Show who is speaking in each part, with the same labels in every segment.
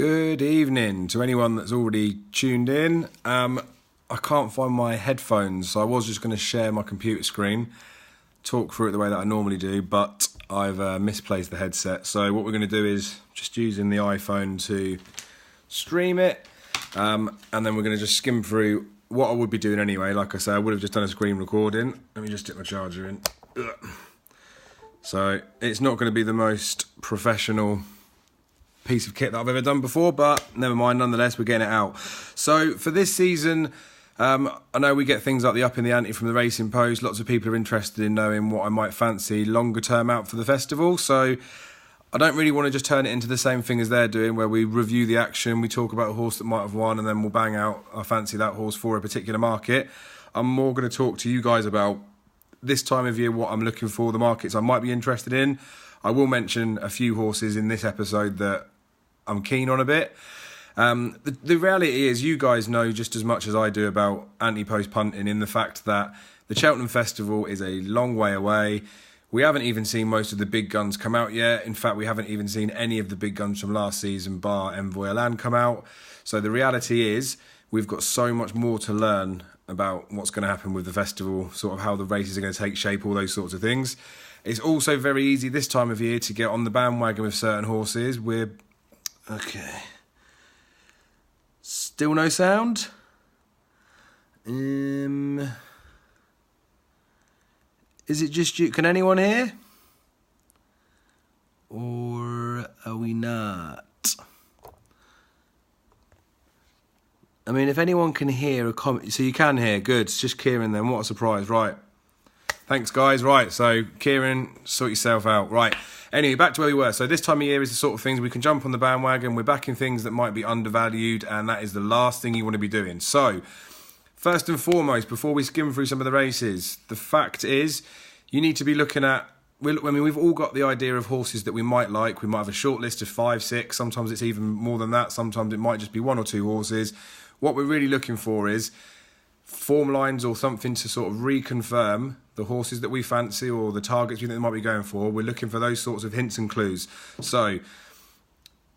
Speaker 1: Good evening to anyone that's already tuned in. I can't find my headphones, so I was just going to share my computer screen, talk through it the way that I normally do, but I've misplaced the headset. So what we're going to do is just using the iPhone to stream it, and then we're going to just skim through what I would be doing anyway. Like I say, I would have just done a screen recording. Let me just stick my charger in. So it's not going to be the most professional piece of kit that I've ever done before, but never mind, nonetheless we're getting it out. So for this season, I know we get things like the up in the ante from the Racing Post. Lots of people are interested in knowing what I might fancy longer term out for the festival, so I don't really want to just turn it into the same thing as they're doing, where we review the action, we talk about a horse that might have won, and then we'll bang out I fancy that horse for a particular market. I'm more going to talk to you guys about this time of year, what I'm looking for, the markets I might be interested in. I will mention a few horses in this episode that I'm keen on a bit. The reality is, you guys know just as much as I do about Antepost punting, in the fact that the Cheltenham Festival is a long way away. We haven't even seen most of the big guns come out yet. In fact, we haven't even seen any of the big guns from last season, bar Envoy Land, come out. So the reality is, we've got so much more to learn about what's going to happen with the festival, sort of how the races are going to take shape, all those sorts of things. It's also very easy this time of year to get on the bandwagon with certain horses. Okay. Still no sound? Is it just you? Can anyone hear? Or are we not? I mean, if anyone can hear a comment, so you can hear, good. It's just Kieran then, what a surprise, right. Thanks, guys. Right, so Kieran, sort yourself out. Right, anyway, back to where we were. So this time of year is the sort of things we can jump on the bandwagon. We're backing things that might be undervalued, and that is the last thing you want to be doing. So, first and foremost, before we skim through some of the races, the fact is, you need to be looking at, we've all got the idea of horses that we might like. We might have a short list of 5, 6. Sometimes it's even more than that. Sometimes it might just be 1 or 2 horses. What we're really looking for is form lines or something to sort of reconfirm the horses that we fancy or the targets we think they might be going for. We're looking for those sorts of hints and clues. So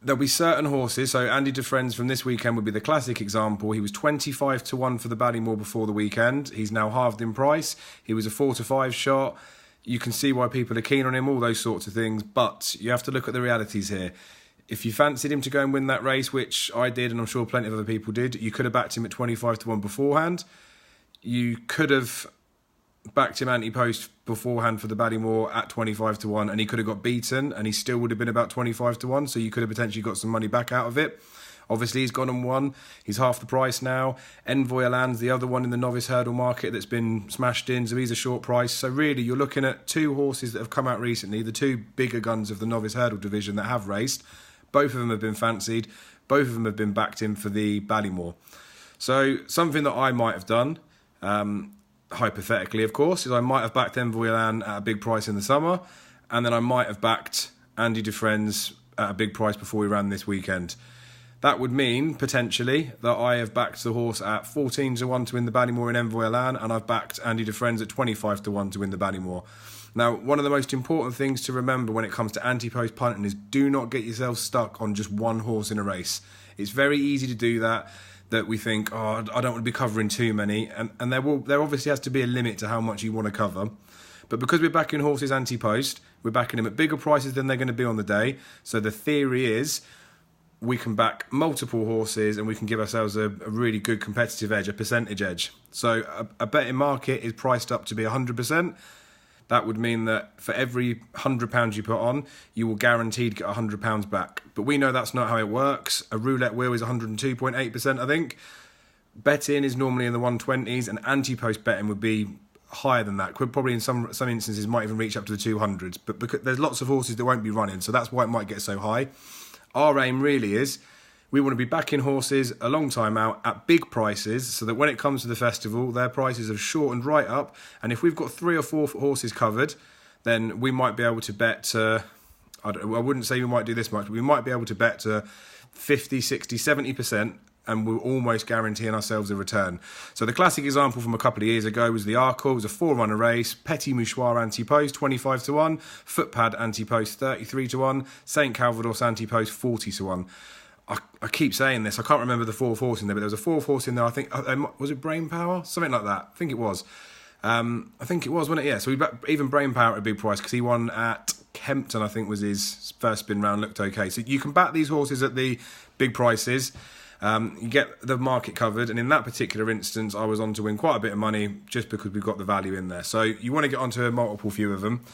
Speaker 1: there'll be certain horses. So Andy Dufresne's from this weekend would be the classic example. He was 25 to 1 for the Ballymore before the weekend. He's now halved in price. He was a 4 to 5 shot. You can see why people are keen on him, all those sorts of things. But you have to look at the realities here. If you fancied him to go and win that race, which I did, and I'm sure plenty of other people did, you could have backed him at 25 to 1 beforehand. You could have backed him Antepost beforehand for the Ballymore at 25 to 1, and he could have got beaten, and he still would have been about 25 to 1, so you could have potentially got some money back out of it. Obviously, he's gone and won. He's half the price now. Envoy Land's the other one in the novice hurdle market that's been smashed in, so he's a short price. So really, you're looking at 2 horses that have come out recently, the 2 bigger guns of the novice hurdle division that have raced. Both of them have been fancied. Both of them have been backed in for the Ballymore. So something that I might have done, hypothetically of course, is I might have backed Envoy Land at a big price in the summer, and then I might have backed Andy Dufresne's at a big price before we ran this weekend. That would mean, potentially, that I have backed the horse at 14 to 1 to win the Ballymore in Envoy Land, and I've backed Andy Dufresne's at 25 to 1 to win the Ballymore. Now, one of the most important things to remember when it comes to anti-post punting is do not get yourself stuck on just one horse in a race. It's very easy to do that we think, oh, I don't want to be covering too many, and there obviously has to be a limit to how much you want to cover. But because we're backing horses anti-post, we're backing them at bigger prices than they're going to be on the day. So the theory is we can back multiple horses and we can give ourselves a really good competitive edge, a percentage edge. So a betting market is priced up to be 100%. That would mean that for every £100 you put on, you will guaranteed get £100 back. But we know that's not how it works. A roulette wheel is 102.8%, I think. Betting is normally in the 120s, and anti-post betting would be higher than that. Could probably in some instances might even reach up to the 200s. But because there's lots of horses that won't be running, so that's why it might get so high. Our aim really is we want to be backing horses a long time out at big prices, so that when it comes to the festival, their prices have shortened right up. And if we've got 3 or 4 horses covered, then we might be able to bet, I wouldn't say we might do this much, but we might be able to bet to 50, 60, 70%, and we're almost guaranteeing ourselves a return. So the classic example from a couple of years ago was the Arkle. It was a 4-runner race. Petit Mouchoir Antepost, 25 to 1. Footpad Antepost, 33 to 1. St Calvados Antepost, 40 to 1. I keep saying this. I can't remember the fourth horse in there, but there was a fourth horse in there. I think was it Brain Power, something like that. I think it was. I think it was, wasn't it? Yeah. So we even Brain Power at a big price because he won at Kempton. I think was his first spin round. Looked okay. So you can back these horses at the big prices. You get the market covered, and in that particular instance, I was on to win quite a bit of money just because we've got the value in there. So you want to get onto a multiple few of them.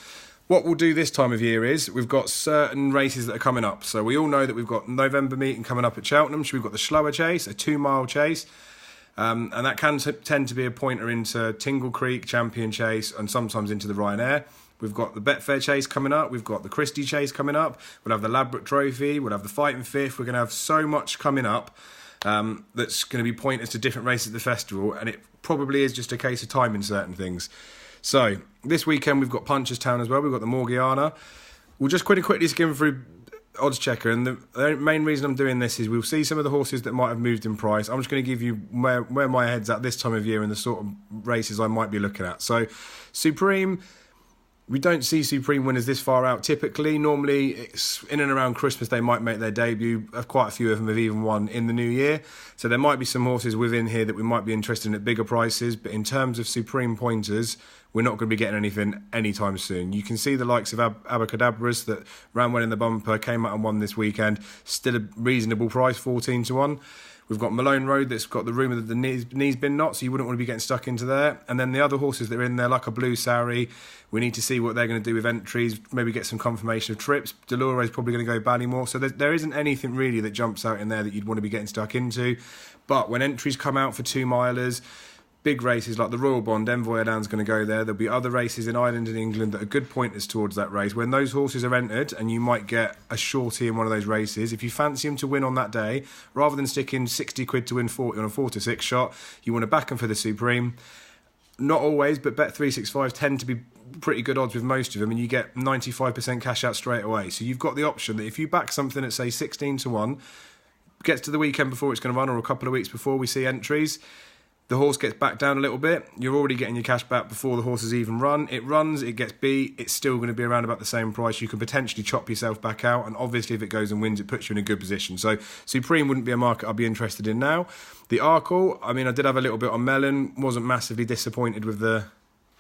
Speaker 1: What we'll do this time of year is we've got certain races that are coming up. So we all know that we've got November meeting coming up at Cheltenham. So we've got the slower chase, a 2-mile chase. And that can tend to be a pointer into Tingle Creek, Champion Chase, and sometimes into the Ryanair. We've got the Betfair Chase coming up. We've got the Christie Chase coming up. We'll have the Ladbroke Trophy. We'll have the Fighting Fifth. We're going to have so much coming up that's going to be pointers to different races at the festival. And it probably is just a case of timing certain things. So this weekend we've got Punchestown as well. We've got the Morgiana. We'll just quickly skim through Odds Checker, and the main reason I'm doing this is we'll see some of the horses that might have moved in price. I'm just going to give you where my head's at this time of year and the sort of races I might be looking at. So Supreme, we don't see Supreme winners this far out typically. Normally it's in and around Christmas they might make their debut. Quite a few of them have even won in the new year. So there might be some horses within here that we might be interested in at bigger prices, but in terms of Supreme pointers, we're not going to be getting anything anytime soon. You can see the likes of Abacadabras that ran well in the bumper, came out and won this weekend. Still a reasonable price, 14 to 1. We've got Malone Road that's got the rumour that the knee's been knocked, so you wouldn't want to be getting stuck into there. And then the other horses that are in there, like a Blue Sari, we need to see what they're going to do with entries, maybe get some confirmation of trips. Delore's probably going to go Ballymore. So there isn't anything really that jumps out in there that you'd want to be getting stuck into. But when entries come out for 2-milers, big races like the Royal Bond, Envoy Adan's going to go there. There'll be other races in Ireland and England that are good pointers towards that race. When those horses are entered, and you might get a shorty in one of those races, if you fancy him to win on that day, rather than sticking 60 quid to win 40 on a 4 to 6 shot, you want to back him for the Supreme. Not always, but Bet365 tend to be pretty good odds with most of them, and you get 95% cash out straight away. So you've got the option that if you back something at, say, 16 to 1, gets to the weekend before it's going to run, or a couple of weeks before we see entries, the horse gets back down a little bit, you're already getting your cash back before the horse has even run. It runs, it gets beat, it's still going to be around about the same price. You can potentially chop yourself back out, and obviously if it goes and wins, it puts you in a good position. So Supreme wouldn't be a market I'd be interested in now. The Arkle, I mean, I did have a little bit on Melon, wasn't massively disappointed with the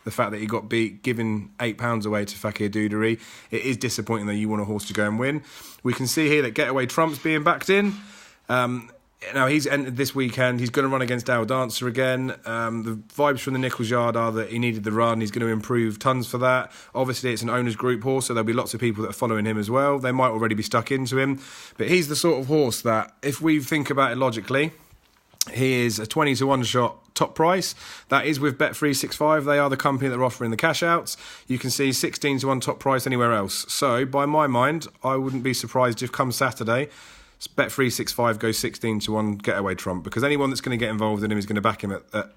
Speaker 1: fact that he got beat, giving £8 away to Fakir Dudery. It is disappointing that you want a horse to go and win. We can see here that Getaway Trump's being backed in. Now, he's entered this weekend. He's going to run against Dale Dancer again. The vibes from the Nichols Yard are that he needed the run. He's going to improve tons for that. Obviously, it's an owner's group horse, so there'll be lots of people that are following him as well. They might already be stuck into him. But he's the sort of horse that, if we think about it logically, he is a 20 to 1 shot top price. That is with Bet365. They are the company that are offering the cash outs. You can see 16 to 1 top price anywhere else. So, by my mind, I wouldn't be surprised if come Saturday, Bet365 goes 16 to 1 Getaway Trump, because anyone that's going to get involved in him is going to back him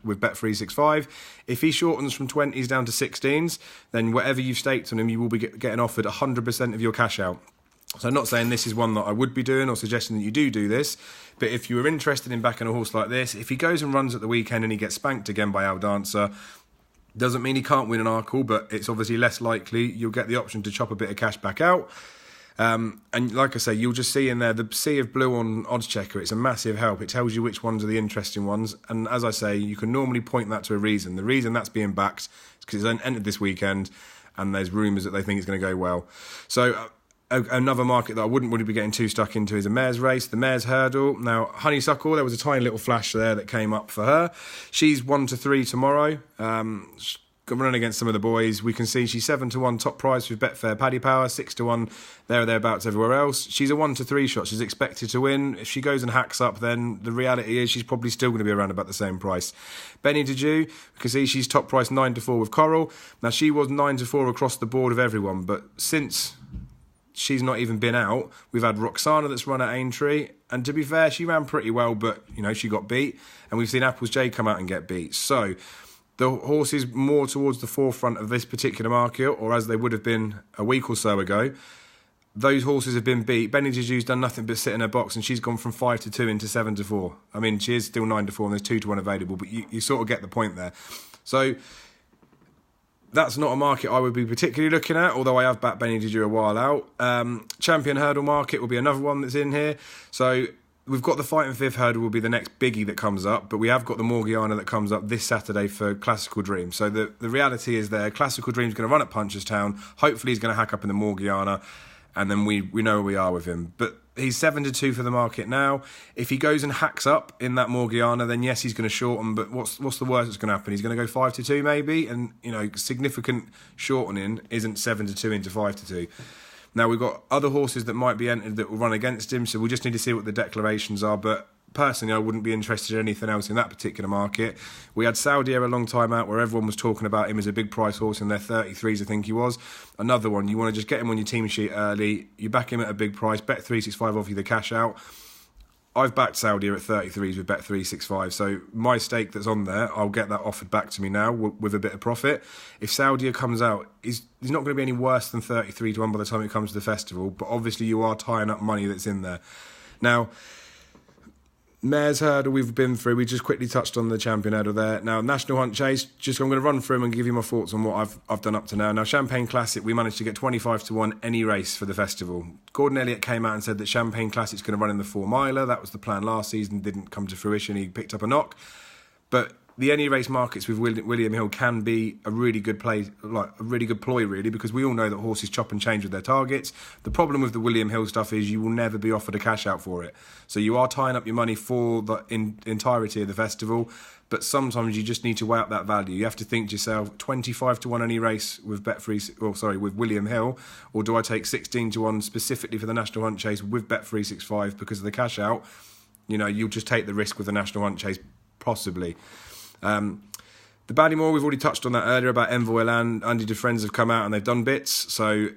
Speaker 1: with Bet365. If he shortens from 20s down to 16s, then whatever you've staked on him, you will be getting offered 100% of your cash out. So I'm not saying this is one that I would be doing or suggesting that you do this, but if you were interested in backing a horse like this, if he goes and runs at the weekend and he gets spanked again by Al Dancer, doesn't mean he can't win an Arkle, but it's obviously less likely. You'll get the option to chop a bit of cash back out. And like I say, you'll just see in there the sea of blue on Odds Checker. It's a massive help. It tells you which ones are the interesting ones. And as I say, you can normally point that to a reason. The reason that's being backed is because it's entered this weekend and there's rumours that they think it's going to go well. So another market that I wouldn't really be getting too stuck into is a mare's race, the mare's hurdle. Now, Honeysuckle, there was a tiny little flash there that came up for her. She's 1 to 3 tomorrow. Running against some of the boys, we can see she's 7 to 1 top price with Betfair Paddy Power, 6 to 1 there or thereabouts everywhere else. She's a 1 to 3 shot. She's expected to win. If she goes and hacks up, then the reality is she's probably still going to be around about the same price. Benny Deju, we can see she's top price 9 to 4 with Coral. Now, she was 9 to 4 across the board of everyone, but since she's not even been out, we've had Roxana that's run at Aintree, and to be fair, she ran pretty well, but she got beat, and we've seen Apples J come out and get beat. So the horses more towards the forefront of this particular market, or as they would have been a week or so ago, those horses have been beat. Benny Deju's done nothing but sit in her box, and she's gone from 5 to 2 into 7 to 4. I mean, she is still 9 to 4, and there's 2 to 1 available, but you sort of get the point there. So that's not a market I would be particularly looking at, although I have backed Benny Deju a while out. Champion Hurdle market will be another one that's in here. So we've got the Fighting Fifth Hurdle will be the next biggie that comes up, but we have got the Morgiana that comes up this Saturday for Classical Dream. So the reality is there, Classical Dream's going to run at Punchestown. Hopefully he's going to hack up in the Morgiana, and then we know where we are with him. But he's 7-2 for the market now. If he goes and hacks up in that Morgiana, then yes, he's going to shorten, but what's the worst that's going to happen? He's going to go 5-2 maybe, and significant shortening isn't 7-2 into 5-2. Now, we've got other horses that might be entered that will run against him, so we'll just need to see what the declarations are. But personally, I wouldn't be interested in anything else in that particular market. We had Saudi a long time out where everyone was talking about him as a big price horse in their 33s, I think he was. Another one, you want to just get him on your team sheet early, you back him at a big price, bet 365 off you the cash out. I've backed Saudi at 33s with bet 365, so my stake that's on there, I'll get that offered back to me now with a bit of profit. If Saudi comes out, he's not going to be any worse than 33-1 by the time it comes to the festival, but obviously you are tying up money that's in there. Now, Mares Hurdle we've been through, we just quickly touched on the Champion Hurdle there. Now, National Hunt Chase, I'm going to run through them and give you my thoughts on what I've done up to now. Now, Champagne Classic, we managed to get 25-1 any race for the festival. Gordon Elliott came out and said that Champagne Classic's going to run in the 4-miler. That was the plan last season, didn't come to fruition. He picked up a knock. But the any race markets with William Hill can be a really good play, like a really good ploy, really, because we all know that horses chop and change with their targets. The problem with the William Hill stuff is you will never be offered a cash out for it. So you are tying up your money for the entirety of the festival, sometimes you just need to weigh up that value. You have to think to yourself, 25-1 any race with with William Hill, or do I take 16-1 specifically for the National Hunt Chase with bet 365 because of the cash out? You'll just take the risk with the National Hunt Chase, possibly. The Ballymore, we've already touched on that earlier about Envoy Land. Andy DeFriends have come out and they've done bits, so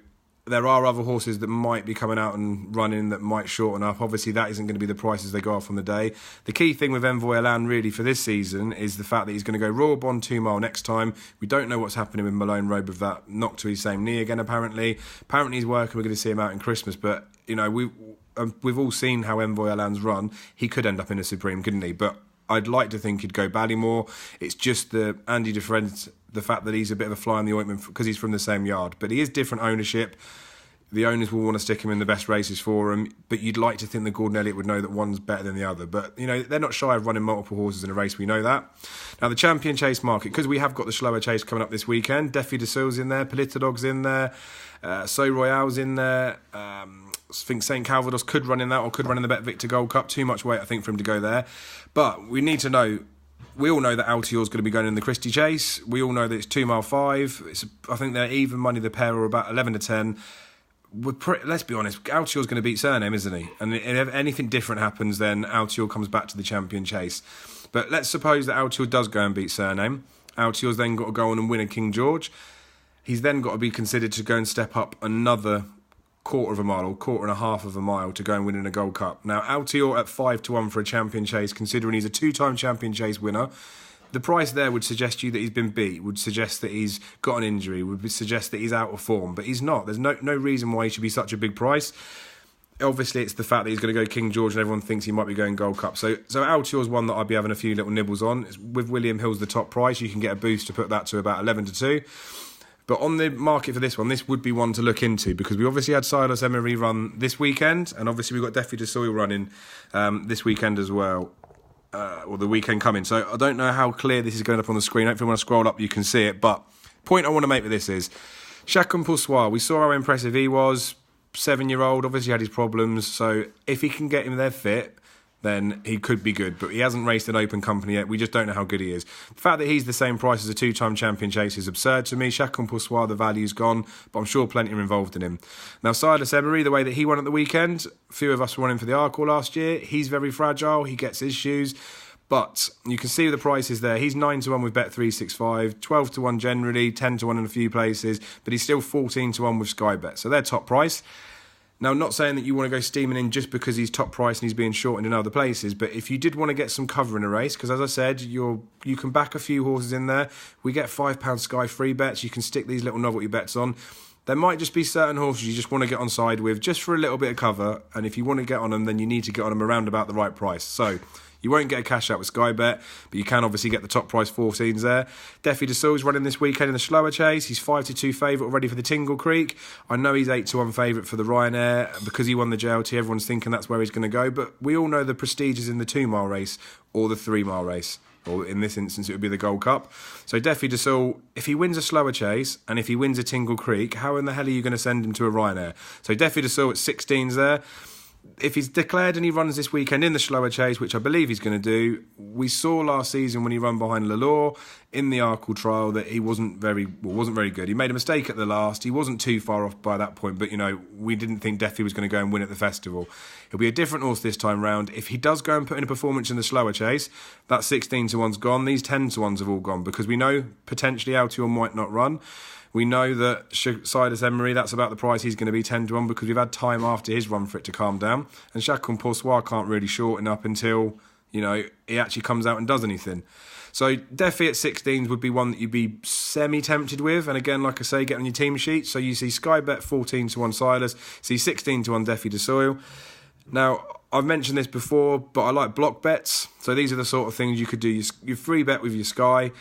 Speaker 1: there are other horses that might be coming out and running that might shorten up. Obviously, that isn't going to be the prices they go off on the day. The key thing with Envoy Land really for this season is the fact that he's going to go Royal Bond 2 mile next time. We don't know what's happening with Malone Road with that knock to his same knee again, apparently. Apparently he's working, we're going to see him out in Christmas, but, we've all seen how Envoy Land's run. He could end up in a Supreme, couldn't he? But I'd like to think he'd go Ballymore. It's just the Andy DeFriends, the fact that he's a bit of a fly in the ointment because he's from the same yard. But he is different ownership. The owners will want to stick him in the best races for him. But you'd like to think that Gordon Elliott would know that one's better than the other. But, they're not shy of running multiple horses in a race. We know that. Now, the Champion Chase market, because we have got the slower chase coming up this weekend. Defi de Sil's in there. Politodog's in there. So Royale's in there. I think St Calvados could run in that or could run in the Bet Victor Gold Cup. Too much weight, I think, for him to go there. But we need to know, we all know that Altior's going to be going in the Christie Chase. We all know that it's 2 mile 5. I think they're even money, the pair are about 11-10. Let's be honest, Altior's going to beat Surname, isn't he? And if anything different happens, then Altior comes back to the Champion Chase. But let's suppose that Altior does go and beat Surname. Altior's then got to go on and win a King George. He's then got to be considered to go and step up another quarter of a mile or quarter and a half of a mile to go and win in a Gold Cup. Now, Altior at 5-1 for a Champion Chase, considering he's a 2-time Champion Chase winner, the price there would suggest to you that he's been beat, would suggest that he's got an injury, would suggest that he's out of form, but he's not. There's no reason why he should be such a big price. Obviously, it's the fact that he's going to go King George and everyone thinks he might be going Gold Cup. So Altior's one that I'd be having a few little nibbles on. With William Hill's the top price, you can get a boost to put that to about 11-2. But on the market for this one, this would be one to look into because we obviously had Silas Emery run this weekend, and obviously we've got Defi de Soil running this weekend as well, or the weekend coming. So I don't know how clear this is going up on the screen. Hopefully when I scroll up you can see it. But point I want to make with this is, Chacun pour soi, we saw how impressive he was, 7-year-old, obviously had his problems. So if he can get him there fit, then he could be good. But he hasn't raced an open company yet. We just don't know how good he is. The fact that he's the same price as a 2-time Champion Chase is absurd to me. Chacun pour soi, the value's gone, but I'm sure plenty are involved in him. Now, Silas Emery, the way that he won at the weekend, a few of us were running for the Arkle last year. He's very fragile. He gets issues. But you can see the prices there. He's 9-1 with Bet365, 12-1 generally, 10-1 in a few places, but he's still 14-1 with Sky Bet. So they're top price. Now, I'm not saying that you want to go steaming in just because he's top price and he's being shortened in other places, but if you did want to get some cover in a race, because as I said, you can back a few horses in there. We get £5 Sky free bets. You can stick these little novelty bets on. There might just be certain horses you just want to get on side with just for a little bit of cover, and if you want to get on them, then you need to get on them around about the right price. So you won't get a cash out with Sky Bet, but you can obviously get the top price 14s there. Defi de Sul's running this weekend in the slower chase. He's 5-2 favourite already for the Tingle Creek. I know he's 8-1 favourite for the Ryanair because he won the JLT. Everyone's thinking that's where he's going to go, but we all know the prestige is in the 2-mile race or the 3-mile race. Or in this instance, it would be the Gold Cup. So Defi de Sul, if he wins a slower chase and if he wins a Tingle Creek, how in the hell are you going to send him to a Ryanair? So Defi de Sul at 16s there. If he's declared and he runs this weekend in the slower chase, which I believe he's going to do, we saw last season when he ran behind Lalore in the Arkle trial that he wasn't very good. He made a mistake at the last. He wasn't too far off by that point, but we didn't think Defi was going to go and win at the festival. He'll be a different horse this time round. If he does go and put in a performance in the slower chase, that 16-1's gone. These 10-1s have all gone because we know potentially Altior might not run. We know that Sidus Emery, that's about the price he's going to be 10-1 because we've had time after his run for it to calm down. And Chacun Poursoir can't really shorten up until, he actually comes out and does anything. So Defi at 16s would be one that you'd be semi-tempted with. And again, like I say, get on your team sheet. So you see Sky Bet 14-1 Silas, see 16-1 Defi de Sul. Now, I've mentioned this before, but I like block bets. So these are the sort of things you could do. Your free bet with your Sky.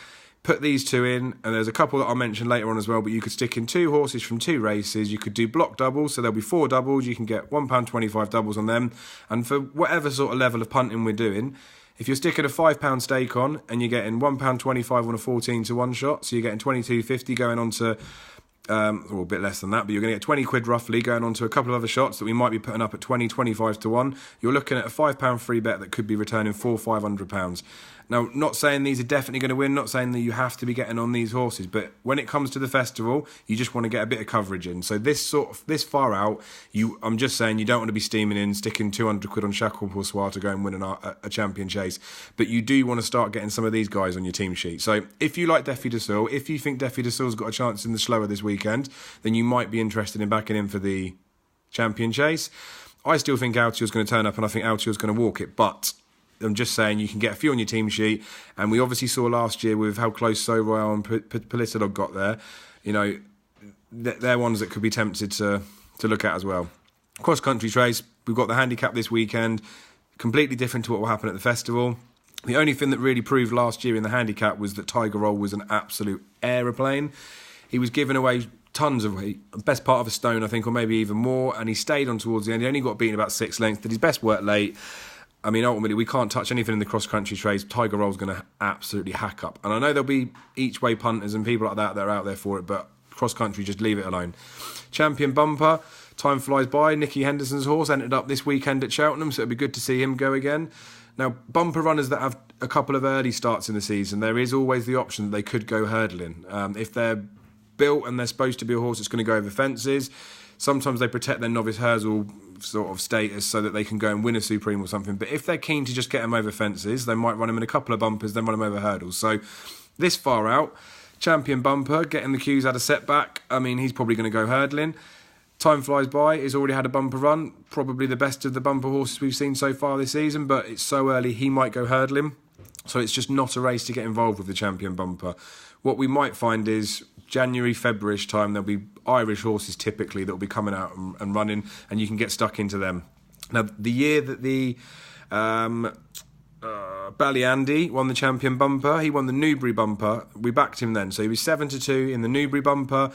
Speaker 1: Put these two in, and there's a couple that I'll mention later on as well, but you could stick in 2 horses from 2 races. You could do block doubles, so there'll be 4 doubles. You can get £1.25 doubles on them. And for whatever sort of level of punting we're doing, if you're sticking a £5 stake on and you're getting £1.25 on a 14-1 shot, so you're getting £22.50 going on to, or a bit less than that, but you're going to get 20 quid roughly going on to a couple of other shots that we might be putting up at 25-1. You're looking at a £5 free bet that could be returning £500. Now, not saying these are definitely going to win, not saying that you have to be getting on these horses, but when it comes to the festival, you just want to get a bit of coverage in. So this far out, I'm just saying you don't want to be steaming in, sticking 200 quid on Chacun Poursoir to go and win a champion chase, but you do want to start getting some of these guys on your team sheet. So if you like Defi de Sul, if you think Defi de Sul's got a chance in the slower this weekend, then you might be interested in backing in for the champion chase. I still think Altior's going to turn up, and I think Altior's going to walk it, but I'm just saying you can get a few on your team sheet, and we obviously saw last year with how close So Royale and Politolog got there. They're ones that could be tempted to look at as well. Cross country race, we've got the handicap this weekend, completely different to what will happen at the festival. The only thing that really proved last year in the handicap was that Tiger Roll was an absolute aeroplane. He was giving away tons of weight, best part of a stone, I think, or maybe even more, and he stayed on towards the end. He only got beaten about 6 lengths, did his best work late. I mean, ultimately, we can't touch anything in the cross-country race. Tiger Roll's going to absolutely hack up. And I know there'll be each-way punters and people like that are out there for it, but cross-country, just leave it alone. Champion Bumper, time flies by. Nicky Henderson's horse ended up this weekend at Cheltenham, so it'd be good to see him go again. Now, bumper runners that have a couple of early starts in the season, there is always the option that they could go hurdling. If they're built and they're supposed to be a horse that's going to go over fences, sometimes they protect their novice hurdle sort of status so that they can go and win a Supreme or something. But if they're keen to just get them over fences, they might run them in a couple of bumpers, then run them over hurdles. So this far out, Champion Bumper, getting the cues, had a setback. I mean, he's probably going to go hurdling. Time flies by. He's already had a bumper run. Probably the best of the bumper horses we've seen so far this season, but it's so early, he might go hurdling. So it's just not a race to get involved with the Champion Bumper. What we might find is January, February-ish time, there'll be Irish horses typically that will be coming out and running, and you can get stuck into them. Now, the year that the Ballyandy won the Champion Bumper, he won the Newbury Bumper. We backed him then. So he was 7-2 in the Newbury Bumper.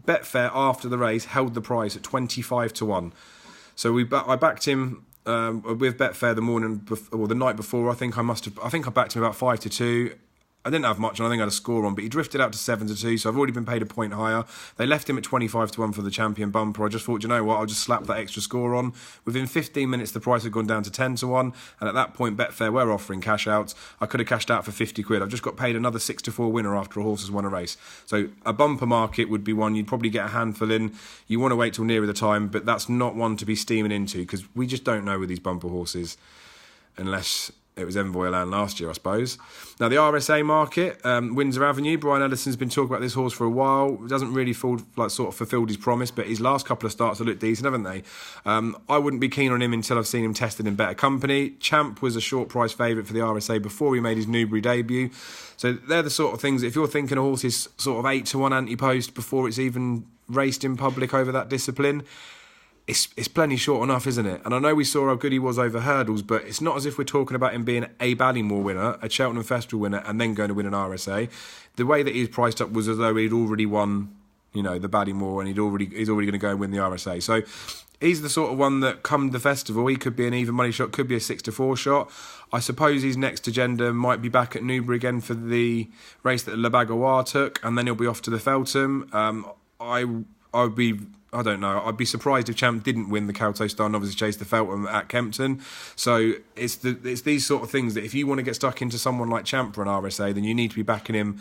Speaker 1: Betfair, after the race, held the price at 25-1. So I backed him with Betfair the morning or the night before. I think I backed him about 5-2. I didn't have much, and I think I had a score on, but he drifted out to 7-2, so I've already been paid a point higher. They left him at 25-1 for the Champion Bumper. I just thought, you know what, I'll just slap that extra score on. Within 15 minutes, the price had gone down to 10-1, and at that point, Betfair were offering cash outs. I could have cashed out for 50 quid. I've just got paid another 6-4 winner after a horse has won a race. So a bumper market would be one you'd probably get a handful in. You want to wait till nearer the time, but that's not one to be steaming into, because we just don't know with these bumper horses, unless it was Envoy Land last year, I suppose. Now, the RSA market, Windsor Avenue, Brian Ellison's been talking about this horse for a while. It doesn't really feel like sort of fulfilled his promise, but his last couple of starts have looked decent, haven't they? I wouldn't be keen on him until I've seen him tested in better company. Champ was a short price favourite for the RSA before he made his Newbury debut. So they're the sort of things that if you're thinking a horse is sort of 8-1 Antepost before it's even raced in public over that discipline, it's plenty short enough, isn't it? And I know we saw how good he was over hurdles, but it's not as if we're talking about him being a Ballymore winner, a Cheltenham Festival winner, and then going to win an RSA. The way that he's priced up was as though he'd already won, the Ballymore, and he's already going to go and win the RSA. So he's the sort of one that, come the festival, he could be an even money shot, could be a 6-4 shot. I suppose his next agenda might be back at Newbury again for the race that Le Bagoir took, and then he'll be off to the Feltham. I don't know. I'd be surprised if Champ didn't win the Calto Star Novice Chase the Feltham at Kempton. So it's these sort of things that if you want to get stuck into someone like Champ for an RSA, then you need to be backing him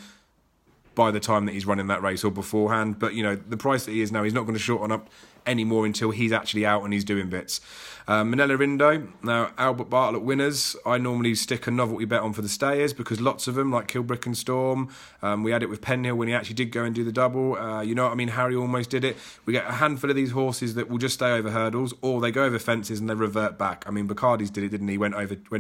Speaker 1: by the time that he's running that race or beforehand. But, the price that he is now, he's not going to shorten up anymore until he's actually out and he's doing bits. Manila Rindo, now Albert Bartlett winners. I normally stick a novelty bet on for the stayers because lots of them, like Kilbrick and Storm, we had it with Penhill when he actually did go and do the double. Harry almost did it. We get a handful of these horses that will just stay over hurdles, or they go over fences and they revert back. Bacardi's did it, didn't he? Went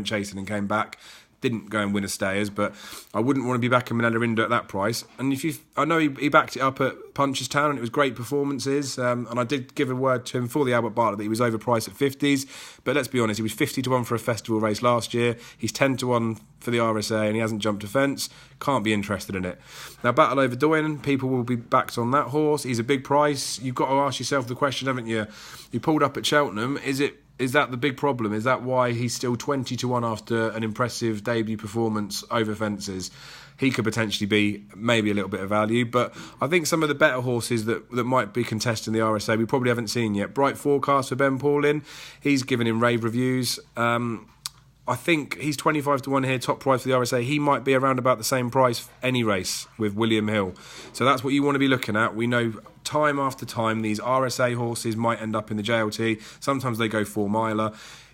Speaker 1: chasing and came back. Didn't go and win a stayers, but I wouldn't want to be back in Manila Rindo at that price. And I know he backed it up at Punchestown, and it was great performances. And I did give a word to him for the Albert Bartlett that he was overpriced at 50s. But let's be honest, he was 50-1 for a festival race last year. He's 10-1 for the RSA, and he hasn't jumped a fence. Can't be interested in it. Now, Battle Over Doyen, people will be backed on that horse. He's a big price. You've got to ask yourself the question, haven't you? You pulled up at Cheltenham. Is that the big problem? Is that why he's still 20-1 after an impressive debut performance over fences? He could potentially be maybe a little bit of value, but I think some of the better horses that might be contesting the RSA we probably haven't seen yet. Bright Forecast for Ben Paulin, he's given him rave reviews. I think he's 25-1 here, top price for the RSA. He might be around about the same price any race with William Hill. So that's what you want to be looking at. We know time after time these RSA horses might end up in the JLT. Sometimes they go 4-miler.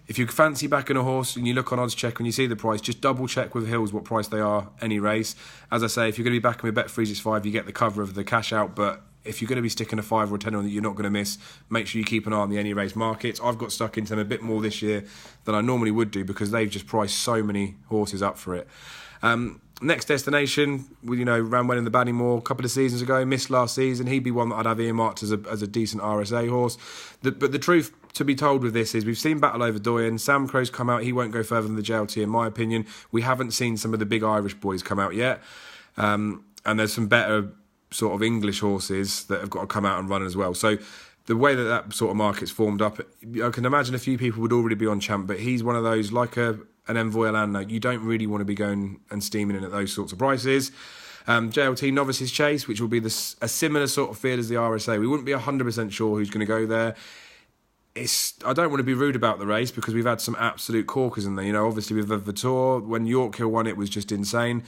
Speaker 1: If you fancy backing a horse and you look on odds check and you see the price, just double check with Hills what price they are any race. As I say, if you're going to be backing with Bet3's it's 5, you get the cover of the cash out, but if you're going to be sticking a 5 or a 10 on that you're not going to miss, make sure you keep an eye on the any race markets. I've got stuck into them a bit more this year than I normally would do because they've just priced so many horses up for it. Next destination, ran well in the Ballymore a couple of seasons ago, missed last season. He'd be one that I'd have earmarked as a decent RSA horse. But the truth to be told with this is we've seen Battle Over Doyen. Sam Crow's come out. He won't go further than the JLT in my opinion. We haven't seen some of the big Irish boys come out yet. And there's some better sort of English horses that have got to come out and run as well. So the way that sort of market's formed up, I can imagine a few people would already be on Champ, but he's one of those, like an Envoy Alando, you don't really want to be going and steaming in at those sorts of prices. JLT Novices Chase, which will be a similar sort of field as the RSA. We wouldn't be 100% sure who's going to go there. I don't want to be rude about the race because we've had some absolute corkers in there. Obviously with Vitor, when Yorkhill won it was just insane.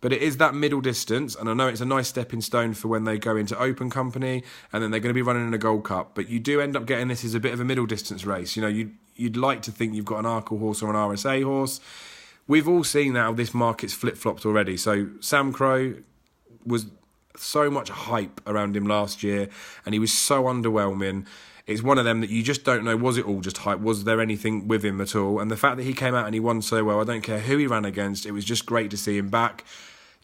Speaker 1: But it is that middle distance, and I know it's a nice stepping stone for when they go into open company, and then they're going to be running in a Gold Cup. But you do end up getting this as a bit of a middle distance race. You'd like to think you've got an Arkle horse or an RSA horse. We've all seen how this market's flip-flopped already. So Sam Crow was so much hype around him last year, and he was so underwhelming. It's one of them that you just don't know, was it all just hype? Was there anything with him at all? And the fact that he came out and he won so well, I don't care who he ran against, it was just great to see him back.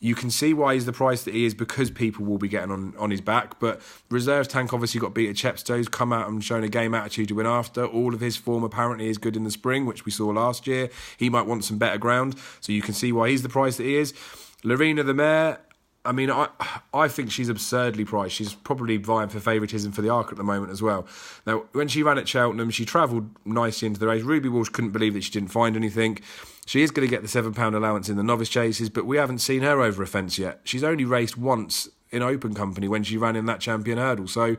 Speaker 1: You can see why he's the price that he is because people will be getting on his back. But Reserves Tank obviously got beat at Chepstow's, come out and shown a game attitude to win after. All of his form apparently is good in the spring, which we saw last year. He might want some better ground, so you can see why he's the price that he is. Lorena the Mare, I think she's absurdly priced. She's probably vying for favouritism for the Arkle at the moment as well. Now, when she ran at Cheltenham, she travelled nicely into the race. Ruby Walsh couldn't believe that she didn't find anything. She is going to get the £7 allowance in the novice chases, but we haven't seen her over a fence yet. She's only raced once in open company when she ran in that champion hurdle. So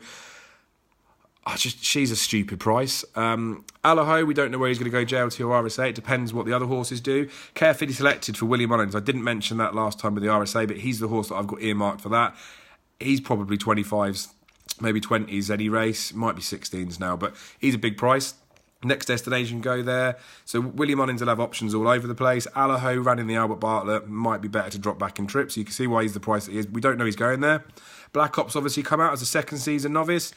Speaker 1: she's a stupid price. Allaho, we don't know where he's going to go, JLT or RSA. It depends what the other horses do. Carefully selected for William Mullins. I didn't mention that last time with the RSA, but he's the horse that I've got earmarked for that. He's probably 25s, maybe 20s any race. Might be 16s now, but he's a big price. Next destination, go there. So Willie Mullins will have options all over the place. Allaho ran in the Albert Bartlett, might be better to drop back in trip, so you can see why he's the price that he is. We don't know he's going there. Black Ops obviously come out as a second season novice,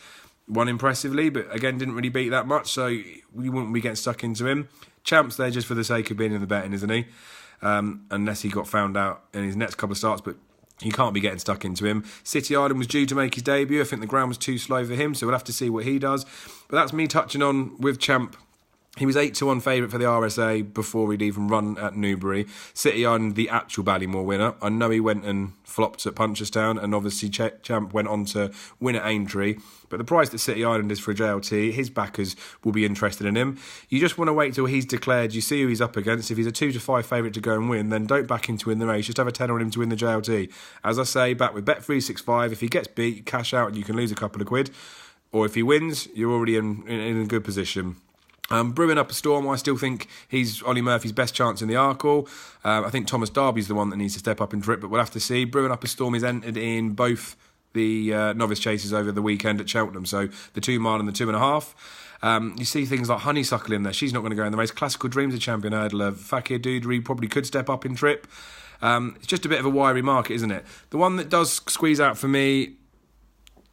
Speaker 1: won impressively, but again didn't really beat that much, so we wouldn't be getting stuck into him. Champ's there just for the sake of being in the betting, isn't he? Unless he got found out in his next couple of starts, but you can't be getting stuck into him. City Island was due to make his debut. I think the ground was too slow for him, so we'll have to see what he does. But that's me touching on with Champ. He was 8-1 favourite for the RSA before he'd even run at Newbury. City Island, the actual Ballymore winner. I know he went and flopped at Punchestown, and obviously Champ went on to win at Aintree. But the price that City Island is for a JLT, his backers will be interested in him. You just want to wait till he's declared. You see who he's up against. If he's a 2-5 favourite to go and win, then don't back him to win the race. Just have a tenner on him to win the JLT. As I say, back with Bet365. If he gets beat, cash out and you can lose a couple of quid. Or if he wins, you're already in a good position. Brewing up a storm, I still think he's Ollie Murphy's best chance in the Arkle. I think Thomas Darby's the one that needs to step up in trip, but we'll have to see. Brewing up a storm is entered in both the novice chases over the weekend at Cheltenham, so the 2 mile and the 2.5. You see things like Honeysuckle in there. She's not going to go in the race. Classical Dreams, a champion hurdler. Fakir Doudry probably could step up in trip. It's just a bit of a wiry market, isn't it? The one that does squeeze out for me,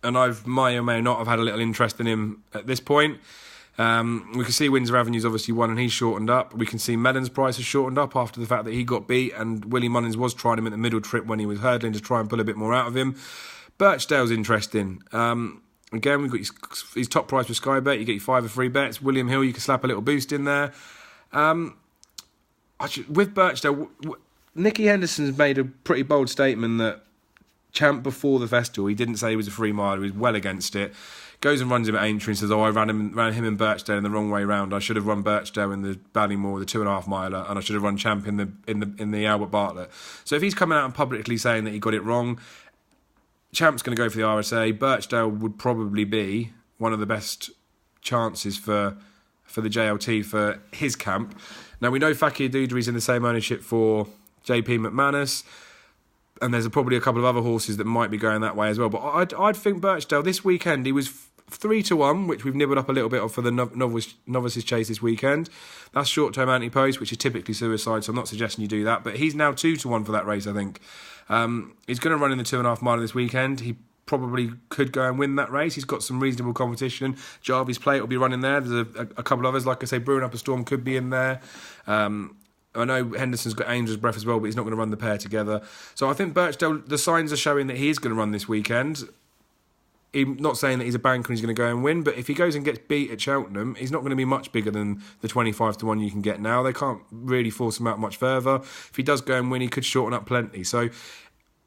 Speaker 1: and I've may or may not have had a little interest in him at this point. We can see Windsor Avenue's obviously won and he's shortened up. We can see Mellon's price has shortened up after the fact that he got beat, and Willie Mullins was trying him at the middle trip when he was hurdling to try and pull a bit more out of him. Birchdale's interesting. Again, we've got his top price with Sky Bet. You get your 5 free bets. William Hill, you can slap a little boost in there. With Birchdale, Nicky Henderson's made a pretty bold statement that Champ before the festival, he didn't say he was a free miler, he was well against it. Goes and runs him at Aintree and says, I ran him in Birchdale in the wrong way round. I should have run Birchdale in the Ballymore, the 2.5 miler, and I should have run Champ in the Albert Bartlett. So if he's coming out and publicly saying that he got it wrong, Champ's going to go for the RSA. Birchdale would probably be one of the best chances for the JLT for his camp. Now we know Fakir Doudry's in the same ownership for JP McManus. And there's probably a couple of other horses that might be going that way as well. But I'd think Birchdale, this weekend, he was 3-1, which we've nibbled up a little bit of for the novices chase this weekend. That's short-term Antepost, which is typically suicide, so I'm not suggesting you do that. But he's now 2-1 for that race, I think. He's going to run in the 2.5 mile this weekend. He probably could go and win that race. He's got some reasonable competition. Jarvis Plate will be running there. There's a couple of others, like I say, Brewing Up a Storm could be in there. I know Henderson's got Angel's Breath as well, but he's not going to run the pair together. So I think Birchdale, the signs are showing that he is going to run this weekend. I'm not saying that he's a banker and he's going to go and win, but if he goes and gets beat at Cheltenham, he's not going to be much bigger than the 25-1 you can get now. They can't really force him out much further. If he does go and win, he could shorten up plenty. So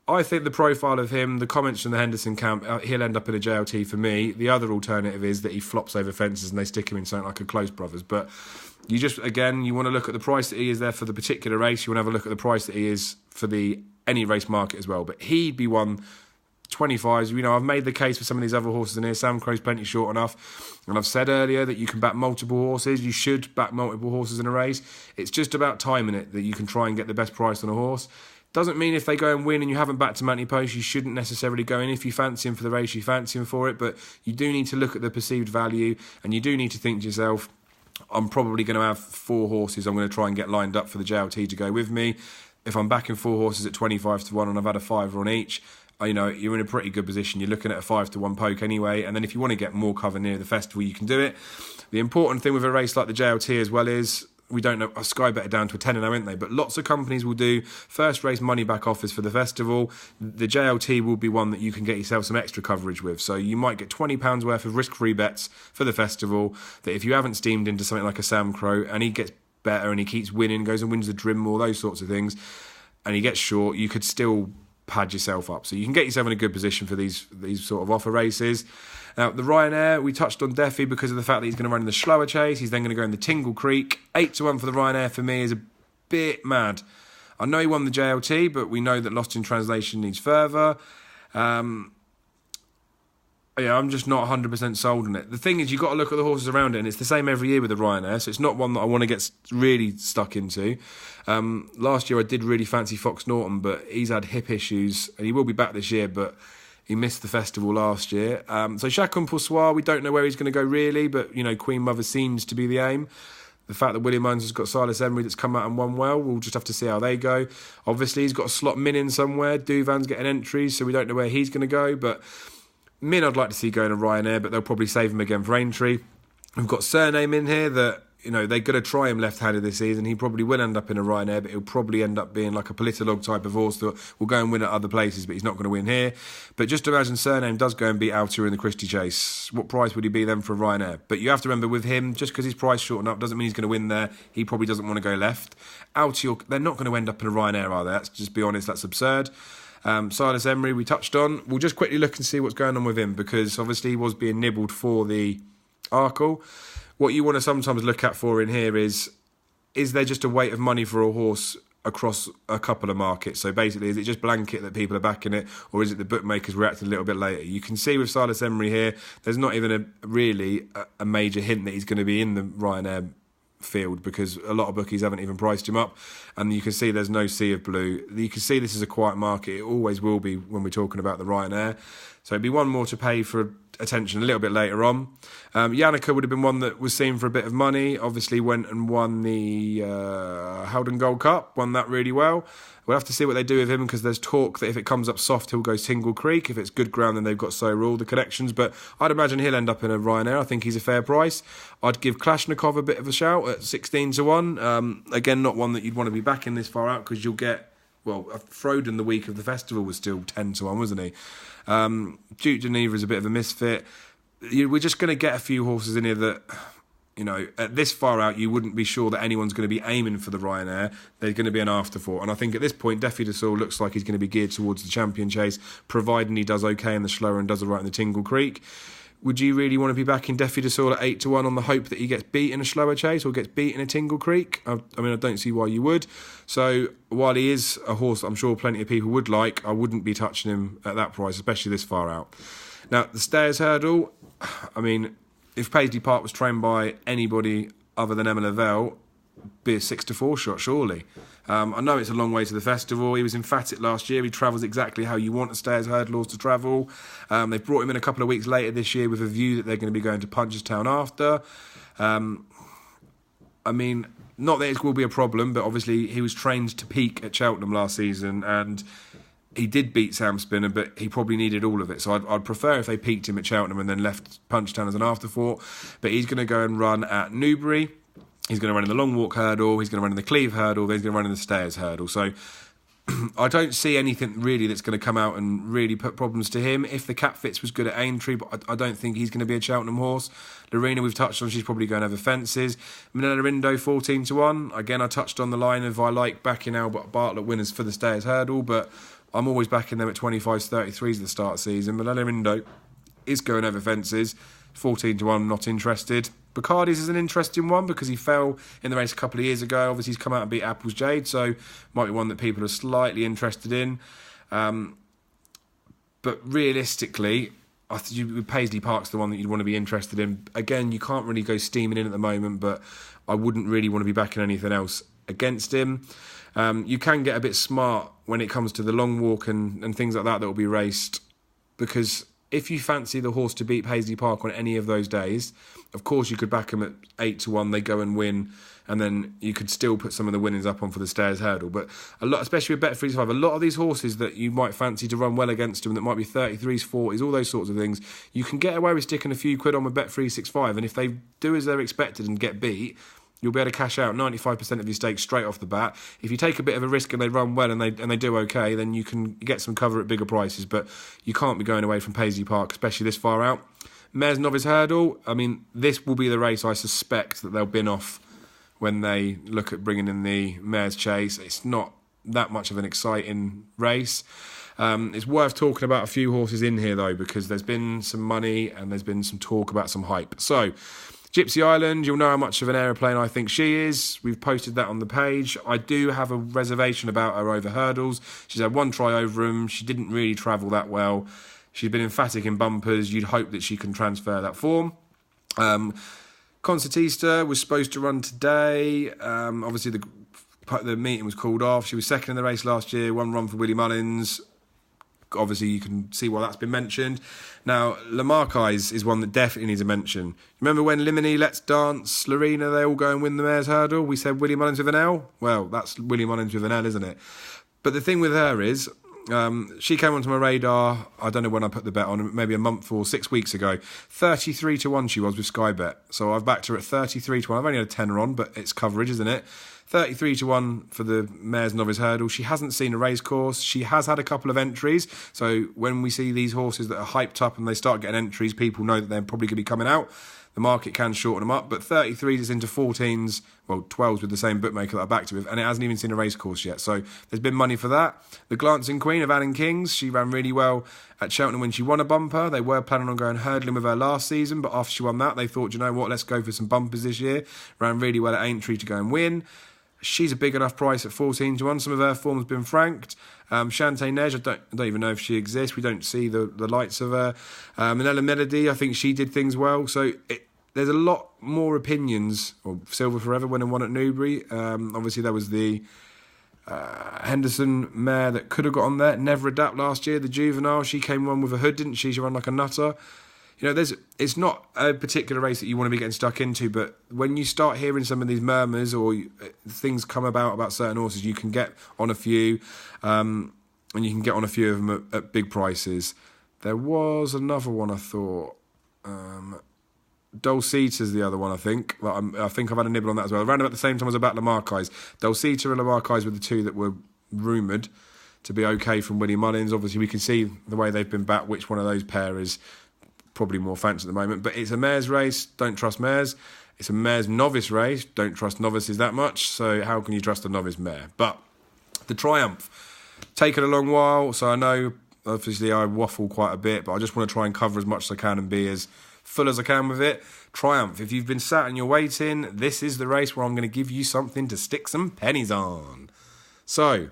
Speaker 1: I think the profile of him, the comments from the Henderson camp, he'll end up in a JLT for me. The other alternative is that he flops over fences and they stick him in something like a Close Brothers. But you just, again, you want to look at the price that he is there for the particular race. You want to have a look at the price that he is for any race market as well. But he'd be one 25s. You know, I've made the case for some of these other horses in here. Sam Crow's plenty short enough. And I've said earlier that you can back multiple horses. You should back multiple horses in a race. It's just about timing it that you can try and get the best price on a horse. Doesn't mean if they go and win and you haven't backed him Antepost, you shouldn't necessarily go in. If you fancy him for the race, you fancy him for it. But you do need to look at the perceived value, and you do need to think to yourself, I'm probably going to have 4 horses I'm going to try and get lined up for the JLT to go with me. If I'm backing 4 horses at 25-1 and I've had a 5 on each, you know, you're in a pretty good position. You're looking at a 5-1 poke anyway. And then if you want to get more cover near the festival, you can do it. The important thing with a race like the JLT as well is, we don't know, Sky Bet are down to a tenner now, aren't they? But lots of companies will do first race money back offers for the festival. The JLT will be one that you can get yourself some extra coverage with. So you might get £20 worth of risk-free bets for the festival that if you haven't steamed into something like a Sam Crow and he gets better and he keeps winning, goes and wins the Drimmore, those sorts of things, and he gets short, you could still pad yourself up. So you can get yourself in a good position for these sort of offer races. Now, the Ryanair, we touched on Deffy because of the fact that he's going to run in the slower chase. He's then going to go in the Tingle Creek. 8-1 for the Ryanair for me is a bit mad. I know he won the JLT, but we know that Lost in Translation needs further. I'm just not 100% sold on it. The thing is, you've got to look at the horses around it, and it's the same every year with the Ryanair, so it's not one that I want to get really stuck into. Last year I did really fancy Fox Norton, but he's had hip issues, and he will be back this year, but He missed the festival last year. So Chacun Pour Soi, we don't know where he's going to go really, but, Queen Mother seems to be the aim. The fact that William Owens has got Silas Emery that's come out and won well, we'll just have to see how they go. Obviously, he's got a slot Min in somewhere. Duvan's getting entries, so we don't know where he's going to go. But Min I'd like to see going to Ryanair, but they'll probably save him again for Aintree. We've got Surname in here that, they're going to try him left-handed this season. He probably will end up in a Ryanair, but he'll probably end up being like a Politolog type of horse that will go and win at other places, but he's not going to win here. But just imagine Surname does go and beat Outer in the Christie Chase. What price would he be then for a Ryanair? But you have to remember with him, just because his price shortened up doesn't mean he's going to win there. He probably doesn't want to go left. Outer, they're not going to end up in a Ryanair, are they? Let's just be honest, that's absurd. Silas Emery, we touched on. We'll just quickly look and see what's going on with him, because obviously he was being nibbled for the Arkle. What you want to sometimes look at for in here is there just a weight of money for a horse across a couple of markets? So basically, is it just blanket that people are backing it, or is it the bookmakers reacting a little bit later? You can see with Silas Emery here, there's not even a major hint that he's going to be in the Ryanair field, because a lot of bookies haven't even priced him up, and you can see there's no sea of blue. You can see this is a quiet market. It always will be when we're talking about the Ryanair. So it'd be one more to pay for attention a little bit later on. Yannicka would have been one that was seen for a bit of money. Obviously went and won the Howden Gold Cup, won that really well. We'll have to see what they do with him, because there's talk that if it comes up soft, he'll go Tingle Creek. If it's good ground, then they've got So Rule, the connections. But I'd imagine he'll end up in a Ryanair. I think he's a fair price. I'd give Klashnikov a bit of a shout at 16-1. Again, not one that you'd want to be backing this far out, because you'll get... Well, Froden the week of the festival was still 10-1, wasn't he? Duke Geneva is a bit of a misfit. We're just going to get a few horses in here that... at this far out, you wouldn't be sure that anyone's going to be aiming for the Ryanair. They're going to be an afterthought. And I think at this point, Defi de Saul looks like he's going to be geared towards the Champion Chase, providing he does okay in the slower and does all right in the Tingle Creek. Would you really want to be backing Defi de Saul at 8-1 on the hope that he gets beat in a slower chase or gets beat in a Tingle Creek? I don't see why you would. So while he is a horse that I'm sure plenty of people would like, I wouldn't be touching him at that price, especially this far out. Now, the Stayers Hurdle, if Paisley Park was trained by anybody other than Emma Lavelle, be a 6-4 shot, surely. I know it's a long way to the festival. He was emphatic last year. He travels exactly how you want a Stayers Hurdle horse to travel. They've brought him in a couple of weeks later this year with a view that they're going to be going to Punchestown after. Not that it will be a problem, but obviously he was trained to peak at Cheltenham last season, and he did beat Sam Spinner, but he probably needed all of it. So I'd prefer if they peaked him at Cheltenham and then left Punchestown as an afterthought. But he's going to go and run at Newbury. He's going to run in the Long Walk Hurdle. He's going to run in the Cleve Hurdle. Then he's going to run in the Stayers Hurdle. So I don't see anything really that's going to come out and really put problems to him. If the Cat Fits was good at Aintree, but I don't think he's going to be a Cheltenham horse. Lorena, we've touched on, she's probably going over fences. Manila Rindo, 14-1. Again, I touched on the line of I like backing Albert Bartlett winners for the Stayers Hurdle, but I'm always backing them at 25s, 33s at the start of the season. Manila Rindo is going over fences. 14-1, not interested. Bacardi's is an interesting one because he fell in the race a couple of years ago. Obviously, he's come out and beat Apple's Jade, so might be one that people are slightly interested in. But realistically, I think Paisley Park's the one that you'd want to be interested in. Again, you can't really go steaming in at the moment, but I wouldn't really want to be backing anything else against him. You can get a bit smart when it comes to the long walk and things like that will be raced, because if you fancy the horse to beat Paisley Park on any of those days, of course you could back them at 8-1, they go and win, and then you could still put some of the winnings up on for the Stayers Hurdle. But a lot, especially with Bet365, a lot of these horses that you might fancy to run well against them, that might be 33s, 40s, all those sorts of things, you can get away with sticking a few quid on with Bet365, and if they do as they're expected and get beat, you'll be able to cash out 95% of your stakes straight off the bat. If you take a bit of a risk and they run well and they do okay, then you can get some cover at bigger prices. But you can't be going away from Paisley Park, especially this far out. Mares Novice Hurdle, this will be the race I suspect that they'll bin off when they look at bringing in the Mares Chase. It's not that much of an exciting race. It's worth talking about a few horses in here, though, because there's been some money and there's been some talk about some hype. So, Gypsy Island, you'll know how much of an aeroplane I think she is. We've posted that on the page. I do have a reservation about her over hurdles. She's had one try over them. She didn't really travel that well. She's been emphatic in bumpers. You'd hope that she can transfer that form. Concertista was supposed to run today. Obviously, the meeting was called off. She was second in the race last year. One run for Willie Mullins. obviously you can see why that's been mentioned. Now, Lamarckise is one that definitely needs a mention. Remember when Limini, Let's Dance, Lorena, they all go and win the Mares' Hurdle? We said Willie Mullins with an L? Well, that's Willie Mullins with an L, isn't it? But the thing with her is, she came onto my radar, I don't know when I put the bet on, maybe a month or 6 weeks ago. 33 to 1 she was with Sky Bet. So I've backed her at 33 to 1. I've only had a tenner on, but it's coverage, isn't it? 33 to 1 for the Mares' Novice Hurdle. She hasn't seen a race course. She has had a couple of entries. So when we see these horses that are hyped up and they start getting entries, people know that they're probably going to be coming out. The market can shorten them up, but 33s is into 14s, well, 12s with the same bookmaker that I backed it with, and it hasn't even seen a race course yet. So there's been money for that. The Glancing Queen of Alan Kings, she ran really well at Cheltenham when she won a bumper. They were planning on going hurdling with her last season, but after she won that, they thought, you know what, let's go for some bumpers this year. Ran really well at Aintree to go and win. She's a big enough price at 14 to 1. Some of her form's been franked. Chante Neige, I don't even know if she exists. We don't see the lights of her. Manella Melody, I think she did things well. So there's a lot more opinions. Or Silver Forever went and won at Newbury. Obviously, there was the Henderson mare that could have got on there. Never Adapt last year, the juvenile. She came on with a hood, didn't she? She ran like a nutter. You know, it's not a particular race that you want to be getting stuck into, but when you start hearing some of these murmurs or things come about certain horses, you can get on a few, and you can get on a few of them at big prices. There was another one I thought. Dulcita's the other one, I think. I think I've had a nibble on that as well. Around about the same time as about Lamarckise. Dulcita and Lamarckise were the two that were rumoured to be okay from Willie Mullins. Obviously, we can see the way they've been backed, which one of those pair is probably more fancy at the moment. But it's a mares race, don't trust mares. It's a mares novice race, don't trust novices that much. So how can you trust a novice mare? But the Triumph, taken a long while. So I know, obviously, I waffle quite a bit, but I just want to try and cover as much as I can and be as full as I can with it. Triumph, if you've been sat and you're waiting, this is the race where I'm going to give you something to stick some pennies on. So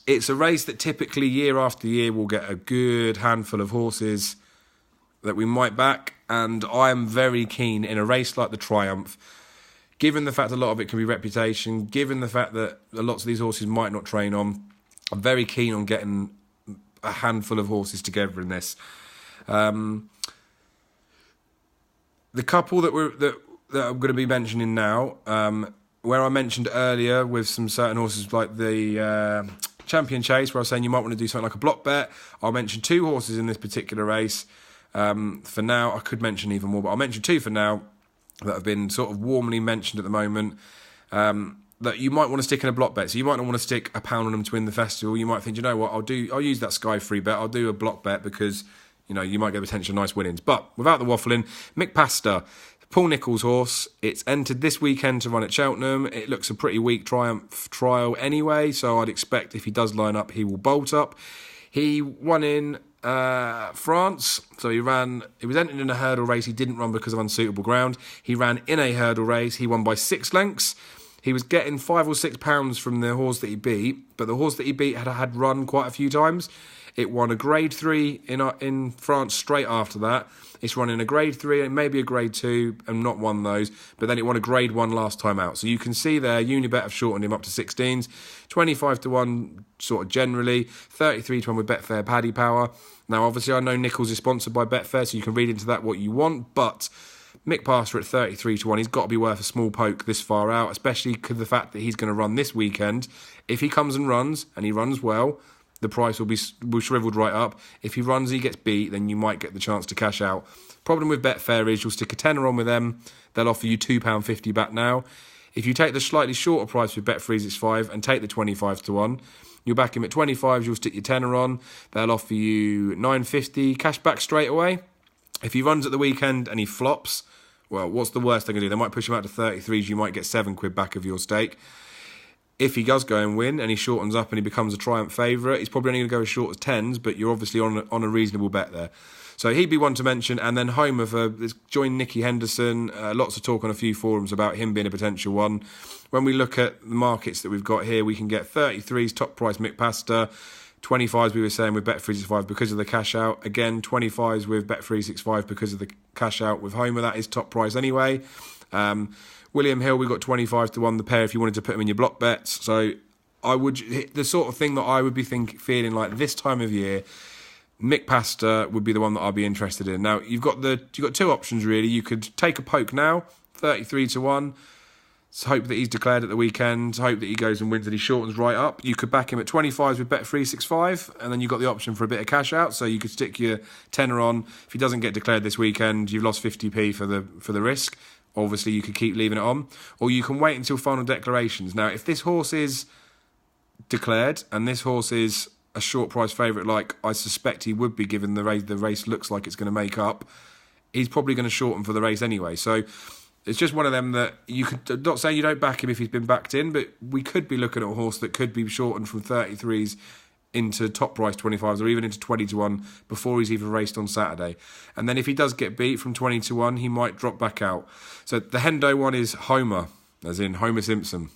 Speaker 1: it's a race that typically year after year will get a good handful of horses that we might back, and I am very keen in a race like the Triumph, given the fact a lot of it can be reputation, given the fact that lots of these horses might not train on, I'm very keen on getting a handful of horses together in this. The couple that I'm going to be mentioning now, where I mentioned earlier with some certain horses like the Champion Chase, where I was saying you might want to do something like a block bet, I'll mention two horses in this particular race. For now, I could mention even more, but I'll mention two for now that have been sort of warmly mentioned at the moment, that you might want to stick in a block bet. So you might not want to stick £1 on them to win the festival. You might think, you know what, I'll use that Sky Free bet. I'll do a block bet because, you know, you might get potential nice winnings. But without the waffling, Mick Pastor, Paul Nicholls' horse. It's entered this weekend to run at Cheltenham. It looks a pretty weak Triumph trial anyway, so I'd expect if he does line up, he will bolt up. He won in France, so he was entered in a hurdle race. He didn't run because of unsuitable ground. He ran in a hurdle race. He won by 6 lengths. He was getting £5 or £6 from the horse that he beat, but the horse that he beat had run quite a few times. It won a grade 3 in France straight after that. It's running a grade 3 and maybe a grade 2 and not won those, but then it won a grade 1 last time out. So you can see there, Unibet have shortened him up to 16s, 25 to 1 sort of generally, 33 to 1 with Betfair Paddy Power. Now, obviously, I know Nicholls is sponsored by Betfair, so you can read into that what you want, but Mick Pastor at 33 to 1, he's got to be worth a small poke this far out, especially because of the fact that he's going to run this weekend. If he comes and he runs well, the price will shriveled right up. If he runs, he gets beat, then you might get the chance to cash out. Problem with Betfair is you'll stick a tenner on with them, they'll offer you £2.50 back now. If you take the slightly shorter price with Bet365 and take the 25 to 1, you'll back him at 25, you'll stick your tenner on, they'll offer you £9.50 cash back straight away. If he runs at the weekend and he flops, well, what's the worst they can do? They might push him out to 33s, you might get £7 back of your stake. If he does go and win and he shortens up and he becomes a Triumph favourite, he's probably only going to go as short as 10s, but you're obviously on a reasonable bet there. So he'd be one to mention. And then Homer joined Nicky Henderson. Lots of talk on a few forums about him being a potential one. When we look at the markets that we've got here, we can get 33s, top price Mick Pastor, 25s we were saying with Bet365 because of the cash out. Again, 25s with Bet365 because of the cash out with Homer. That is top price anyway. William Hill, we got 25 to 1 the pair if you wanted to put him in your block bets. So the sort of thing that I would be feeling like this time of year, Mick Pastor would be the one that I'd be interested in. Now, you've got two options, really. You could take a poke now, 33-1, hope that he's declared at the weekend, hope that he goes and wins and he shortens right up. You could back him at 25s with Bet365, and then you've got the option for a bit of cash out, so you could stick your tenner on. If he doesn't get declared this weekend, you've lost 50p for the risk. Obviously, you could keep leaving it on, or you can wait until final declarations. Now, if this horse is declared, and this horse is a short price favourite like I suspect he would be given the race looks like it's going to make up, he's probably going to shorten for the race anyway. So it's just one of them that you could, not saying you don't back him if he's been backed in, but we could be looking at a horse that could be shortened from 33s into top price 25s or even into 20-1 before he's even raced on Saturday. And then if he does get beat from 20-1, he might drop back out. So the Hendo one is Homer, as in Homer Simpson.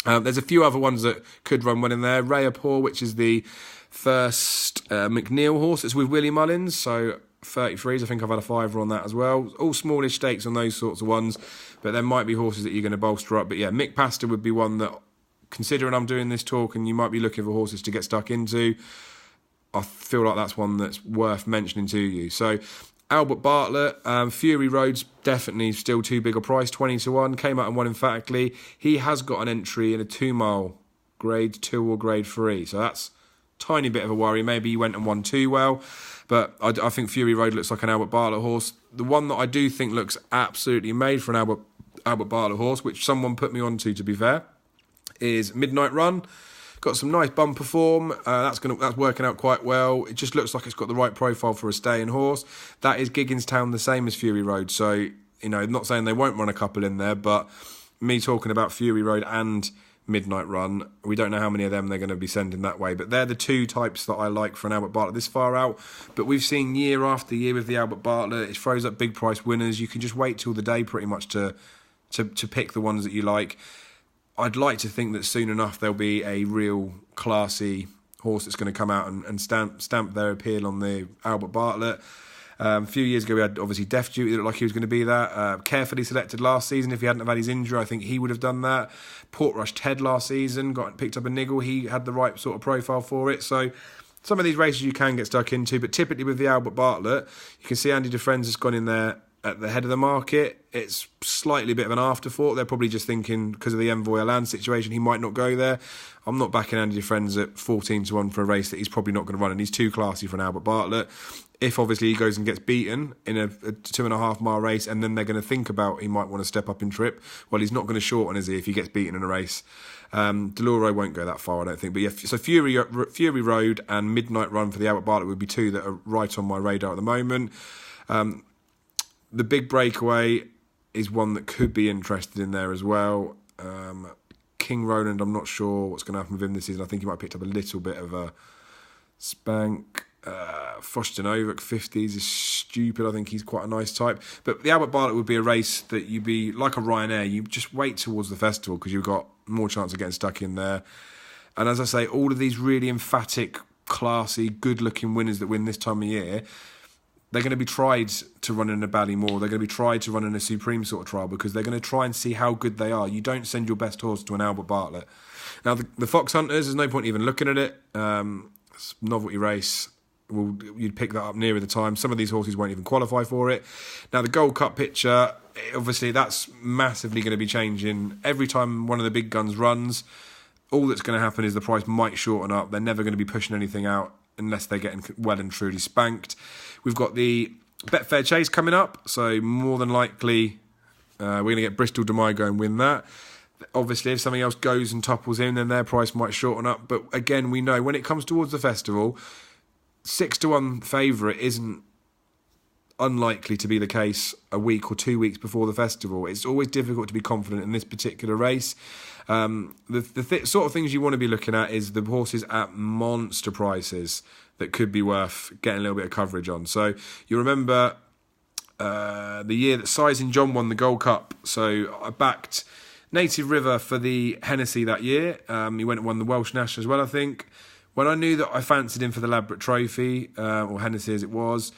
Speaker 1: There's a few other ones that could run one in there. Rayapur, which is the first McNeil horse. It's with Willie Mullins, so 33s. I think I've had a fiver on that as well. All smallish stakes on those sorts of ones, but there might be horses that you're going to bolster up. But yeah, Mick Pastor would be one that, considering I'm doing this talk and you might be looking for horses to get stuck into, I feel like that's one that's worth mentioning to you. So Albert Bartlett, Fury Road's definitely still too big a price, 20-1, came out and won emphatically. He has got an entry in a 2-mile grade 2 or grade 3, so that's a tiny bit of a worry. Maybe he went and won too well, but I think Fury Road looks like an Albert Bartlett horse. The one that I do think looks absolutely made for an Albert Bartlett horse, which someone put me onto, to be fair, is Midnight Run. Got some nice bumper form. That's working out quite well. It just looks like it's got the right profile for a staying horse. That is Gigginstown, the same as Fury Road. So, I'm not saying they won't run a couple in there, but me talking about Fury Road and Midnight Run, we don't know how many of them they're going to be sending that way. But they're the two types that I like for an Albert Bartlett this far out. But we've seen year after year with the Albert Bartlett, it throws up big price winners. You can just wait till the day pretty much to pick the ones that you like. I'd like to think that soon enough there'll be a real classy horse that's going to come out and stamp their appeal on the Albert Bartlett. A few years ago we had obviously Death Duty that looked like he was going to be that. Carefully selected last season. If he hadn't have had his injury, I think he would have done that. Portrush Ted last season picked up a niggle. He had the right sort of profile for it. So some of these races you can get stuck into, but typically with the Albert Bartlett, you can see Andy Defrenz has gone in there at the head of the market. It's slightly a bit of an afterthought. They're probably just thinking because of the Envoy Land situation, he might not go there. I'm not backing Andy Friends at 14-1 for a race that he's probably not going to run, and he's too classy for an Albert Bartlett. If obviously he goes and gets beaten in a 2.5 mile race, and then they're going to think about he might want to step up in trip, well, he's not going to shorten, is he, if he gets beaten in a race? Deloro won't go that far, I don't think. But yeah, so Fury Road and Midnight Run for the Albert Bartlett would be two that are right on my radar at the moment. The Big Breakaway is one that could be interested in there as well. King Roland, I'm not sure what's going to happen with him this season. I think he might have picked up a little bit of a spank. Foshtanovik 50s is stupid. I think he's quite a nice type. But the Albert Bartlett would be a race that you'd be like a Ryanair. You just wait towards the festival because you've got more chance of getting stuck in there. And as I say, all of these really emphatic, classy, good-looking winners that win this time of year, they're going to be tried to run in a Ballymore. They're going to be tried to run in a Supreme sort of trial because they're going to try and see how good they are. You don't send your best horse to an Albert Bartlett. Now, the Fox Hunters, there's no point even looking at it. It's a novelty race. You'd pick that up nearer the time. Some of these horses won't even qualify for it. Now, the Gold Cup picture, obviously, that's massively going to be changing. Every time one of the big guns runs, all that's going to happen is the price might shorten up. They're never going to be pushing anything out unless they're getting well and truly spanked. We've got the Betfair Chase coming up, so more than likely we're going to get Bristol Domingo and win that. Obviously, if something else goes and topples in, then their price might shorten up. But again, we know when it comes towards the festival, 6-1 favourite isn't unlikely to be the case a week or 2 weeks before the festival. It's always difficult to be confident in this particular race. The sort of things you want to be looking at is the horses at monster prices that could be worth getting a little bit of coverage on. So you remember the year that Sizing John won the Gold Cup. So I backed Native River for the Hennessy that year. He went and won the Welsh National as well, I think. When I knew that I fancied him for the Ladbroke Trophy, or Hennessy as it was,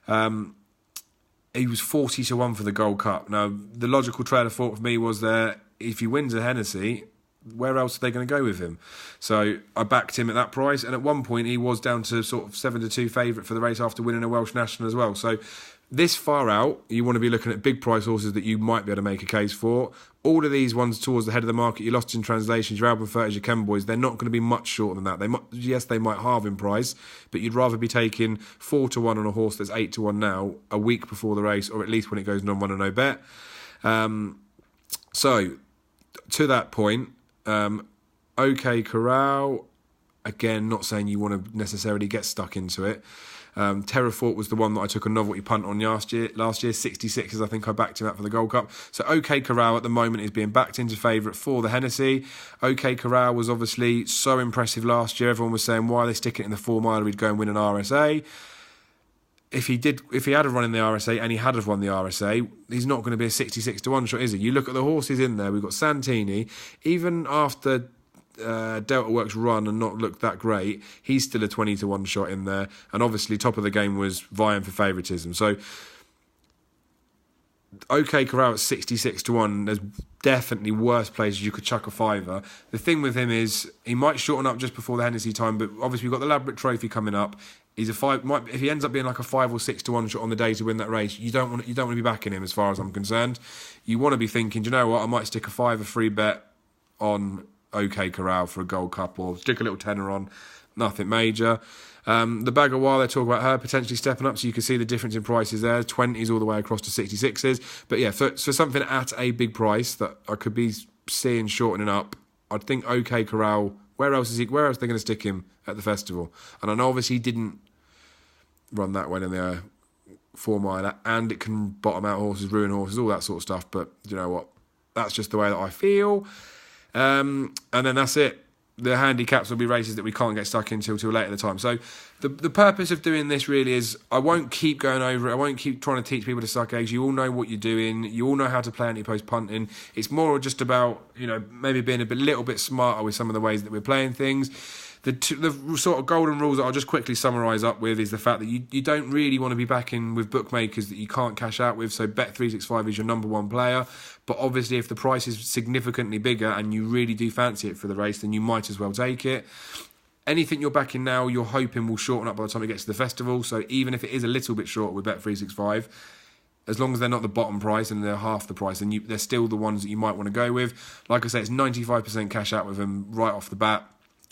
Speaker 1: he was 40-1 for the Gold Cup. Now, the logical trail of thought for me was that if he wins a Hennessy, where else are they going to go with him? So I backed him at that price, and at one point he was down to sort of 7-2 favourite for the race after winning a Welsh National as well. So this far out, you want to be looking at big price horses that you might be able to make a case for. All of these ones towards the head of the market, your Lost in Translations, your Album 30s, your Ken Boys, they're not going to be much shorter than that. They might halve in price, but you'd rather be taking 4-1 on a horse that's 8-1 now, a week before the race, or at least when it goes non-run and no bet. So, to that point, OK Corral, again, not saying you want to necessarily get stuck into it. Terrafort was the one that I took a novelty punt on last year. 66s, I think I backed him out for the Gold Cup. So OK Corral at the moment is being backed into favourite for the Hennessy. OK Corral was obviously so impressive last year. Everyone was saying, why are they sticking it in the 4 miler? He'd go and win an RSA. If he had a run in the RSA and he had have won the RSA, he's not going to be a 66-1 shot, is he? You look at the horses in there. We've got Santini. Even after Delta Works run and not look that great, he's still a 20-1 shot in there. And obviously, top of the game was vying for favouritism. So, OK Corral at 66-1. There's definitely worse places you could chuck a fiver. The thing with him is he might shorten up just before the Hennessy time, but obviously we've got the Ladbroke Trophy coming up. He's if he ends up being like a 5 or 6-1 shot on the day to win that race, you don't want to be backing him as far as I'm concerned. You want to be thinking, do you know what? I might stick a 5 or free bet on OK Corral for a Gold Cup, or stick a little tenner on, nothing major. The Bag of Wild, they talk about her potentially stepping up, so you can see the difference in prices there, 20s all the way across to 66s. But yeah, for something at a big price that I could be seeing shortening up, I'd think OK Corral. Where else are they going to stick him at the festival? And I know obviously he didn't run that well in the 4 miler, and it can bottom out horses, ruin horses, all that sort of stuff. But you know what? That's just the way that I feel. And then that's it. The handicaps will be races that we can't get stuck into till later in the time. So the purpose of doing this really is I won't keep going over it. I won't keep trying to teach people to suck eggs. You all know what you're doing. You all know how to play Antepost punting. It's more just about, maybe being a little bit smarter with some of the ways that we're playing things. The sort of golden rules that I'll just quickly summarise up with is the fact that you don't really want to be backing with bookmakers that you can't cash out with. So Bet365 is your number one player. But obviously if the price is significantly bigger and you really do fancy it for the race, then you might as well take it. Anything you're backing now, you're hoping will shorten up by the time it gets to the festival. So even if it is a little bit short with Bet365, as long as they're not the bottom price and they're half the price, then they're still the ones that you might want to go with. Like I say, it's 95% cash out with them right off the bat.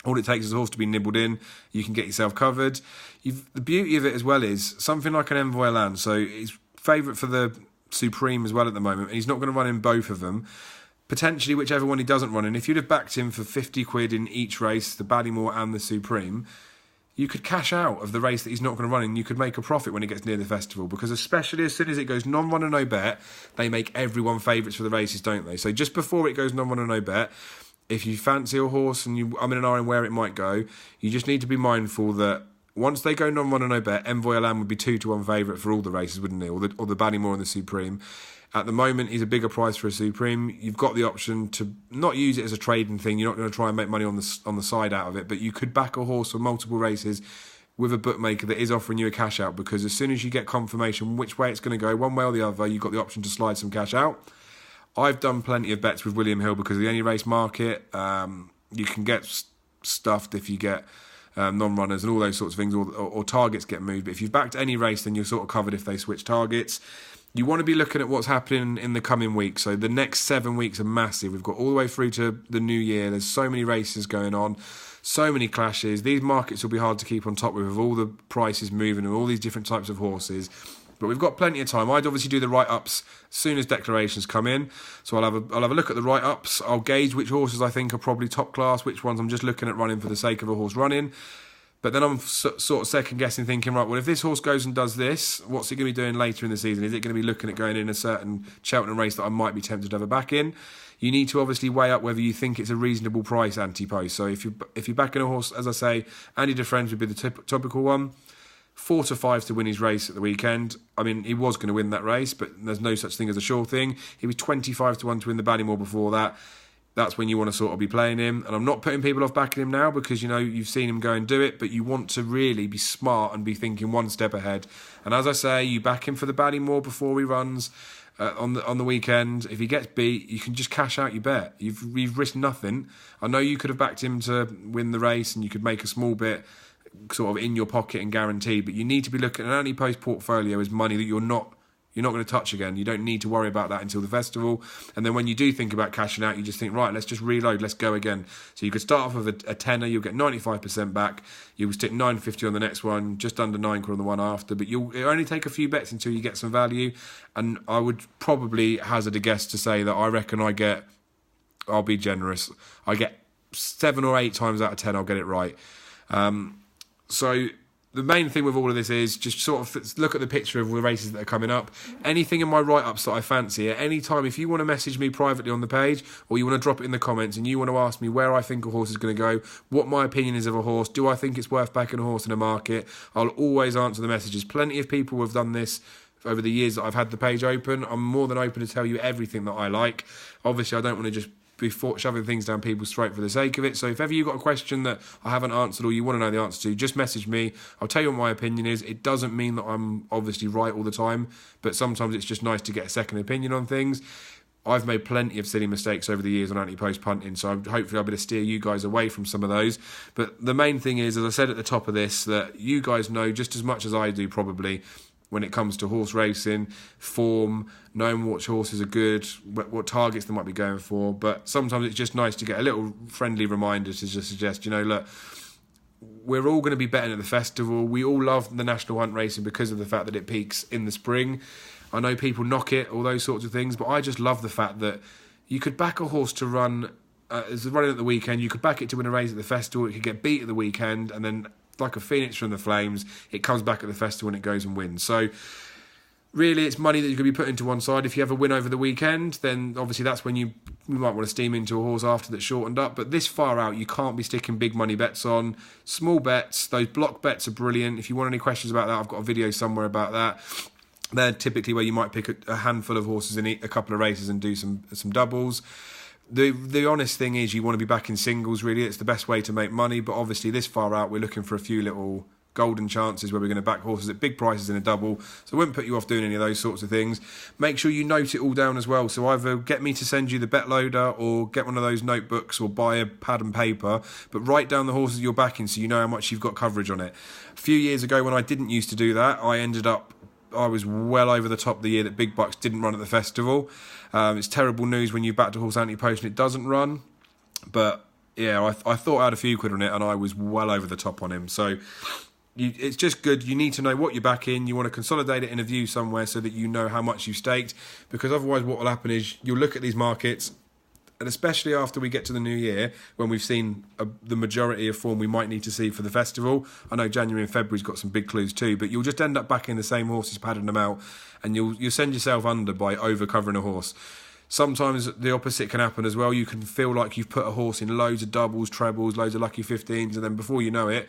Speaker 1: All it takes is a horse to be nibbled in. You can get yourself covered. The beauty of it as well is something like an Envoy Land. So he's favourite for the Supreme as well at the moment, and he's not going to run in both of them. Potentially, whichever one he doesn't run in, if you'd have backed him for 50 quid in each race, the Ballymore and the Supreme, you could cash out of the race that he's not going to run in. You could make a profit when it gets near the festival, because especially as soon as it goes non-run and no bet, they make everyone favourites for the races, don't they? So just before it goes non-run and no bet, if you fancy a horse and I'm in an eye on where it might go, you just need to be mindful that once they go non-run and no bet, Envoy Land would be 2-1 favourite for all the races, wouldn't he? Or the Ballymore and the Supreme. At the moment, he's a bigger price for a Supreme. You've got the option to not use it as a trading thing. You're not going to try and make money on the side out of it, but you could back a horse for multiple races with a bookmaker that is offering you a cash out, because as soon as you get confirmation which way it's going to go, one way or the other, you've got the option to slide some cash out. I've done plenty of bets with William Hill because of the any race market. You can get stuffed if you get non-runners and all those sorts of things, or targets get moved. But if you've backed any race, then you're sort of covered if they switch targets. You want to be looking at what's happening in the coming weeks. So the next 7 weeks are massive. We've got all the way through to the new year. There's so many races going on, so many clashes. These markets will be hard to keep on top with all the prices moving and all these different types of horses. But we've got plenty of time. I'd obviously do the write-ups as soon as declarations come in. So I'll have a look at the write-ups. I'll gauge which horses I think are probably top class, which ones I'm just looking at running for the sake of a horse running. But then I'm sort of second-guessing, thinking, right, well, if this horse goes and does this, what's it going to be doing later in the season? Is it going to be looking at going in a certain Cheltenham race that I might be tempted to have a back in? You need to obviously weigh up whether you think it's a reasonable price Antepost. So if you're backing a horse, as I say, Andy DeFriends would be the topical one. 4 to 5 to win his race at the weekend. I mean, he was going to win that race, but there's no such thing as a sure thing. He was 25 to 1 to win the Ballymore before that. That's when you want to sort of be playing him. And I'm not putting people off backing him now because, you've seen him go and do it, but you want to really be smart and be thinking one step ahead. And as I say, you back him for the Ballymore before he runs, on the weekend. If he gets beat, you can just cash out your bet. You've risked nothing. I know you could have backed him to win the race, and you could make a small bit sort of in your pocket and guaranteed. But you need to be looking at an Antepost portfolio as money that you're not going to touch again. You don't need to worry about that until the festival. And then when you do think about cashing out, you just think, right, let's just reload, let's go again. So you could start off with a tenner, you'll get 95% back. You'll stick 9.50 on the next one, just under 9 quid on the one after. But it'll only take a few bets until you get some value. And I would probably hazard a guess to say that I reckon I'll be generous, I get 7 or 8 times out of 10 I'll get it right. So the main thing with all of this is just sort of look at the picture of all the races that are coming up. Anything in my write-ups that I fancy at any time, if you want to message me privately on the page or you want to drop it in the comments and you want to ask me where I think a horse is going to go, what my opinion is of a horse, do I think it's worth backing a horse in a market, I'll always answer the messages. Plenty of people have done this over the years that I've had the page open. I'm more than open to tell you everything that I like. Obviously, I don't want to just be shoving things down people's throat for the sake of it. So if ever you've got a question that I haven't answered or you want to know the answer to, just message me. I'll tell you what my opinion is. It doesn't mean that I'm obviously right all the time, but sometimes it's just nice to get a second opinion on things. I've made plenty of silly mistakes over the years on Antepost punting, so hopefully I'll be able to steer you guys away from some of those. But the main thing is, as I said at the top of this, that you guys know just as much as I do probably when it comes to horse racing, form, knowing which horses are good, what targets they might be going for. But sometimes it's just nice to get a little friendly reminder to just suggest, look, we're all going to be betting at the festival. We all love the National Hunt racing because of the fact that it peaks in the spring. I know people knock it, all those sorts of things, but I just love the fact that you could back a horse to run, as running at the weekend, you could back it to win a race at the festival, it could get beat at the weekend, and then like a phoenix from the flames, it comes back at the festival and it goes and wins. So really it's money that you could be put into one side. If you have a win over the weekend, then obviously that's when you might want to steam into a horse after that's shortened up. But this far out, you can't be sticking big money bets on. Small bets, those block bets are brilliant. If you want any questions about that, I've got a video somewhere about that. They're typically where you might pick a handful of horses in a couple of races and do some doubles. The honest thing is you want to be back in singles, really. It's the best way to make money. But obviously this far out, we're looking for a few little golden chances where we're going to back horses at big prices in a double. So I wouldn't put you off doing any of those sorts of things. Make sure you note it all down as well. So either get me to send you the bet loader or get one of those notebooks or buy a pad and paper. But write down the horses you're backing so you know how much you've got coverage on it. A few years ago when I didn't used to do that, I was well over the top the year that big bucks didn't run at the festival. It's terrible news when you backed a horse Antepost and it doesn't run. But yeah, I thought I had a few quid on it and I was well over the top on him. So it's just good. You need to know what you're backing. You want to consolidate it in a view somewhere so that you know how much you've staked. Because otherwise what will happen is you'll look at these markets, and especially after we get to the new year, when we've seen the majority of form we might need to see for the festival. I know January and February's got some big clues too, but you'll just end up backing the same horses, padding them out, and you'll send yourself under by over-covering a horse. Sometimes the opposite can happen as well. You can feel like you've put a horse in loads of doubles, trebles, loads of lucky 15s, and then before you know it,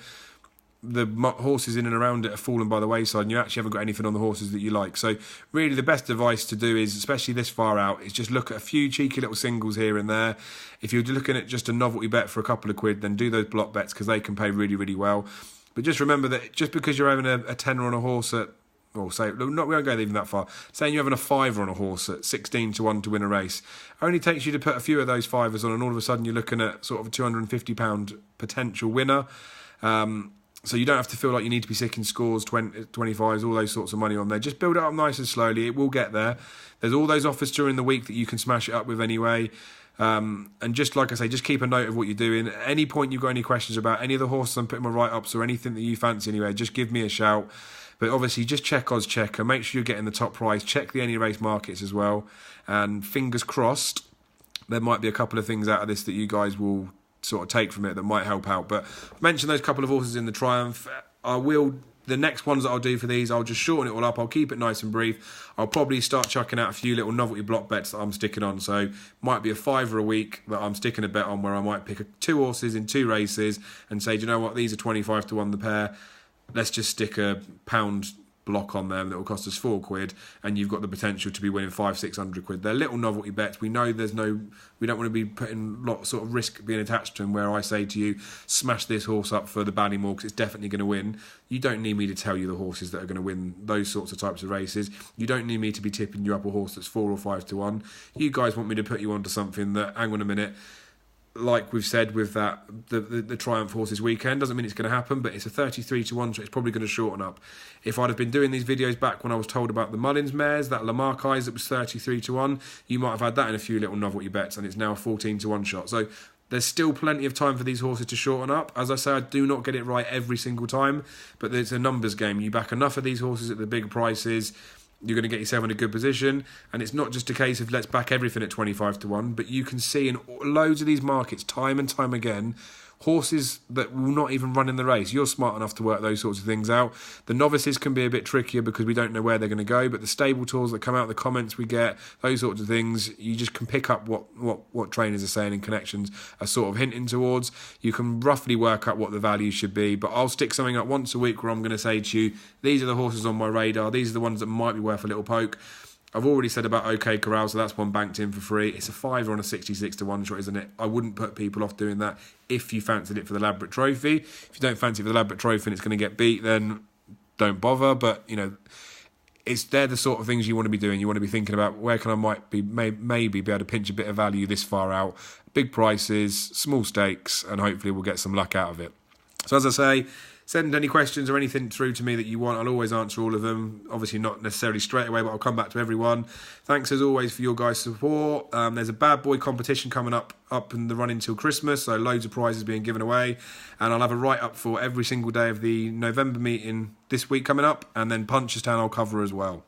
Speaker 1: the horses in and around it are fallen by the wayside and you actually haven't got anything on the horses that you like. So really the best advice to do is, especially this far out, is just look at a few cheeky little singles here and there. If you're looking at just a novelty bet for a couple of quid, then do those block bets because they can pay really, really well. But just remember that just because you're having a tenner on a horse at, or say, we won't go even that far, saying you're having a fiver on a horse at 16 to 1 to win a race, only takes you to put a few of those fivers on and all of a sudden you're looking at sort of a £250 potential winner. So you don't have to feel like you need to be sticking scores, 25s, all those sorts of money on there. Just build it up nice and slowly. It will get there. There's all those offers during the week that you can smash it up with anyway. And just like I say, just keep a note of what you're doing. At any point you've got any questions about any of the horses I'm putting my write-ups or anything that you fancy anyway, just give me a shout. But obviously just check Oz Checker. Make sure you're getting the top price. Check the any race markets as well. And fingers crossed, there might be a couple of things out of this that you guys will sort of take from it that might help out. But I mentioned those couple of horses in the Triumph. The next ones that I'll do for these, I'll just shorten it all up. I'll keep it nice and brief. I'll probably start chucking out a few little novelty block bets that I'm sticking on. So might be a £5 a week that I'm sticking a bet on where I might pick 2 horses in 2 races and say, do you know what, these are 25 to 1 the pair. Let's just stick £1 block on them that will cost us £4, and you've got the potential to be winning 500-600 quid. They're little novelty bets. We know we don't want to be putting lots sort of risk being attached to them, where I say to you, smash this horse up for the Ballymore because it's definitely going to win. You don't need me to tell you the horses that are going to win those sorts of types of races. You don't need me to be tipping you up a horse that's 4 or 5 to 1. You guys want me to put you onto something that, hang on a minute, like we've said with that the Triumph Horses weekend, doesn't mean it's going to happen, but it's a 33 to 1, so it's probably going to shorten up. If I'd have been doing these videos back when I was told about the Mullins mares, that Lamarck's that was 33 to 1, you might have had that in a few little novelty bets, and it's now a 14 to 1 shot. So there's still plenty of time for these horses to shorten up. As I say, I do not get it right every single time, but there's a numbers game. You back enough of these horses at the big prices, you're going to get yourself in a good position. And it's not just a case of let's back everything at 25 to 1, but you can see in loads of these markets time and time again horses that will not even run in the race. You're smart enough to work those sorts of things out. The novices can be a bit trickier because we don't know where they're going to go, but the stable tours that come out, the comments we get, those sorts of things, you just can pick up what trainers are saying and connections are sort of hinting towards. You can roughly work out what the value should be, but I'll stick something up once a week where I'm going to say to you, these are the horses on my radar, these are the ones that might be worth a little poke. I've already said about OK Corral, so that's one banked in for free. It's a 5 on a 66 to 1 shot, isn't it? I wouldn't put people off doing that if you fancied it for the Ladbroke Trophy. If you don't fancy it for the Ladbroke Trophy and it's going to get beat, then don't bother. But, you know, they're the sort of things you want to be doing. You want to be thinking about where can I maybe be able to pinch a bit of value this far out. Big prices, small stakes, and hopefully we'll get some luck out of it. So as I say, send any questions or anything through to me that you want. I'll always answer all of them. Obviously not necessarily straight away, but I'll come back to everyone. Thanks as always for your guys' support. There's a bad boy competition coming up in the run until Christmas, so loads of prizes being given away. And I'll have a write-up for every single day of the November meeting this week coming up, and then Punchestown I'll cover as well.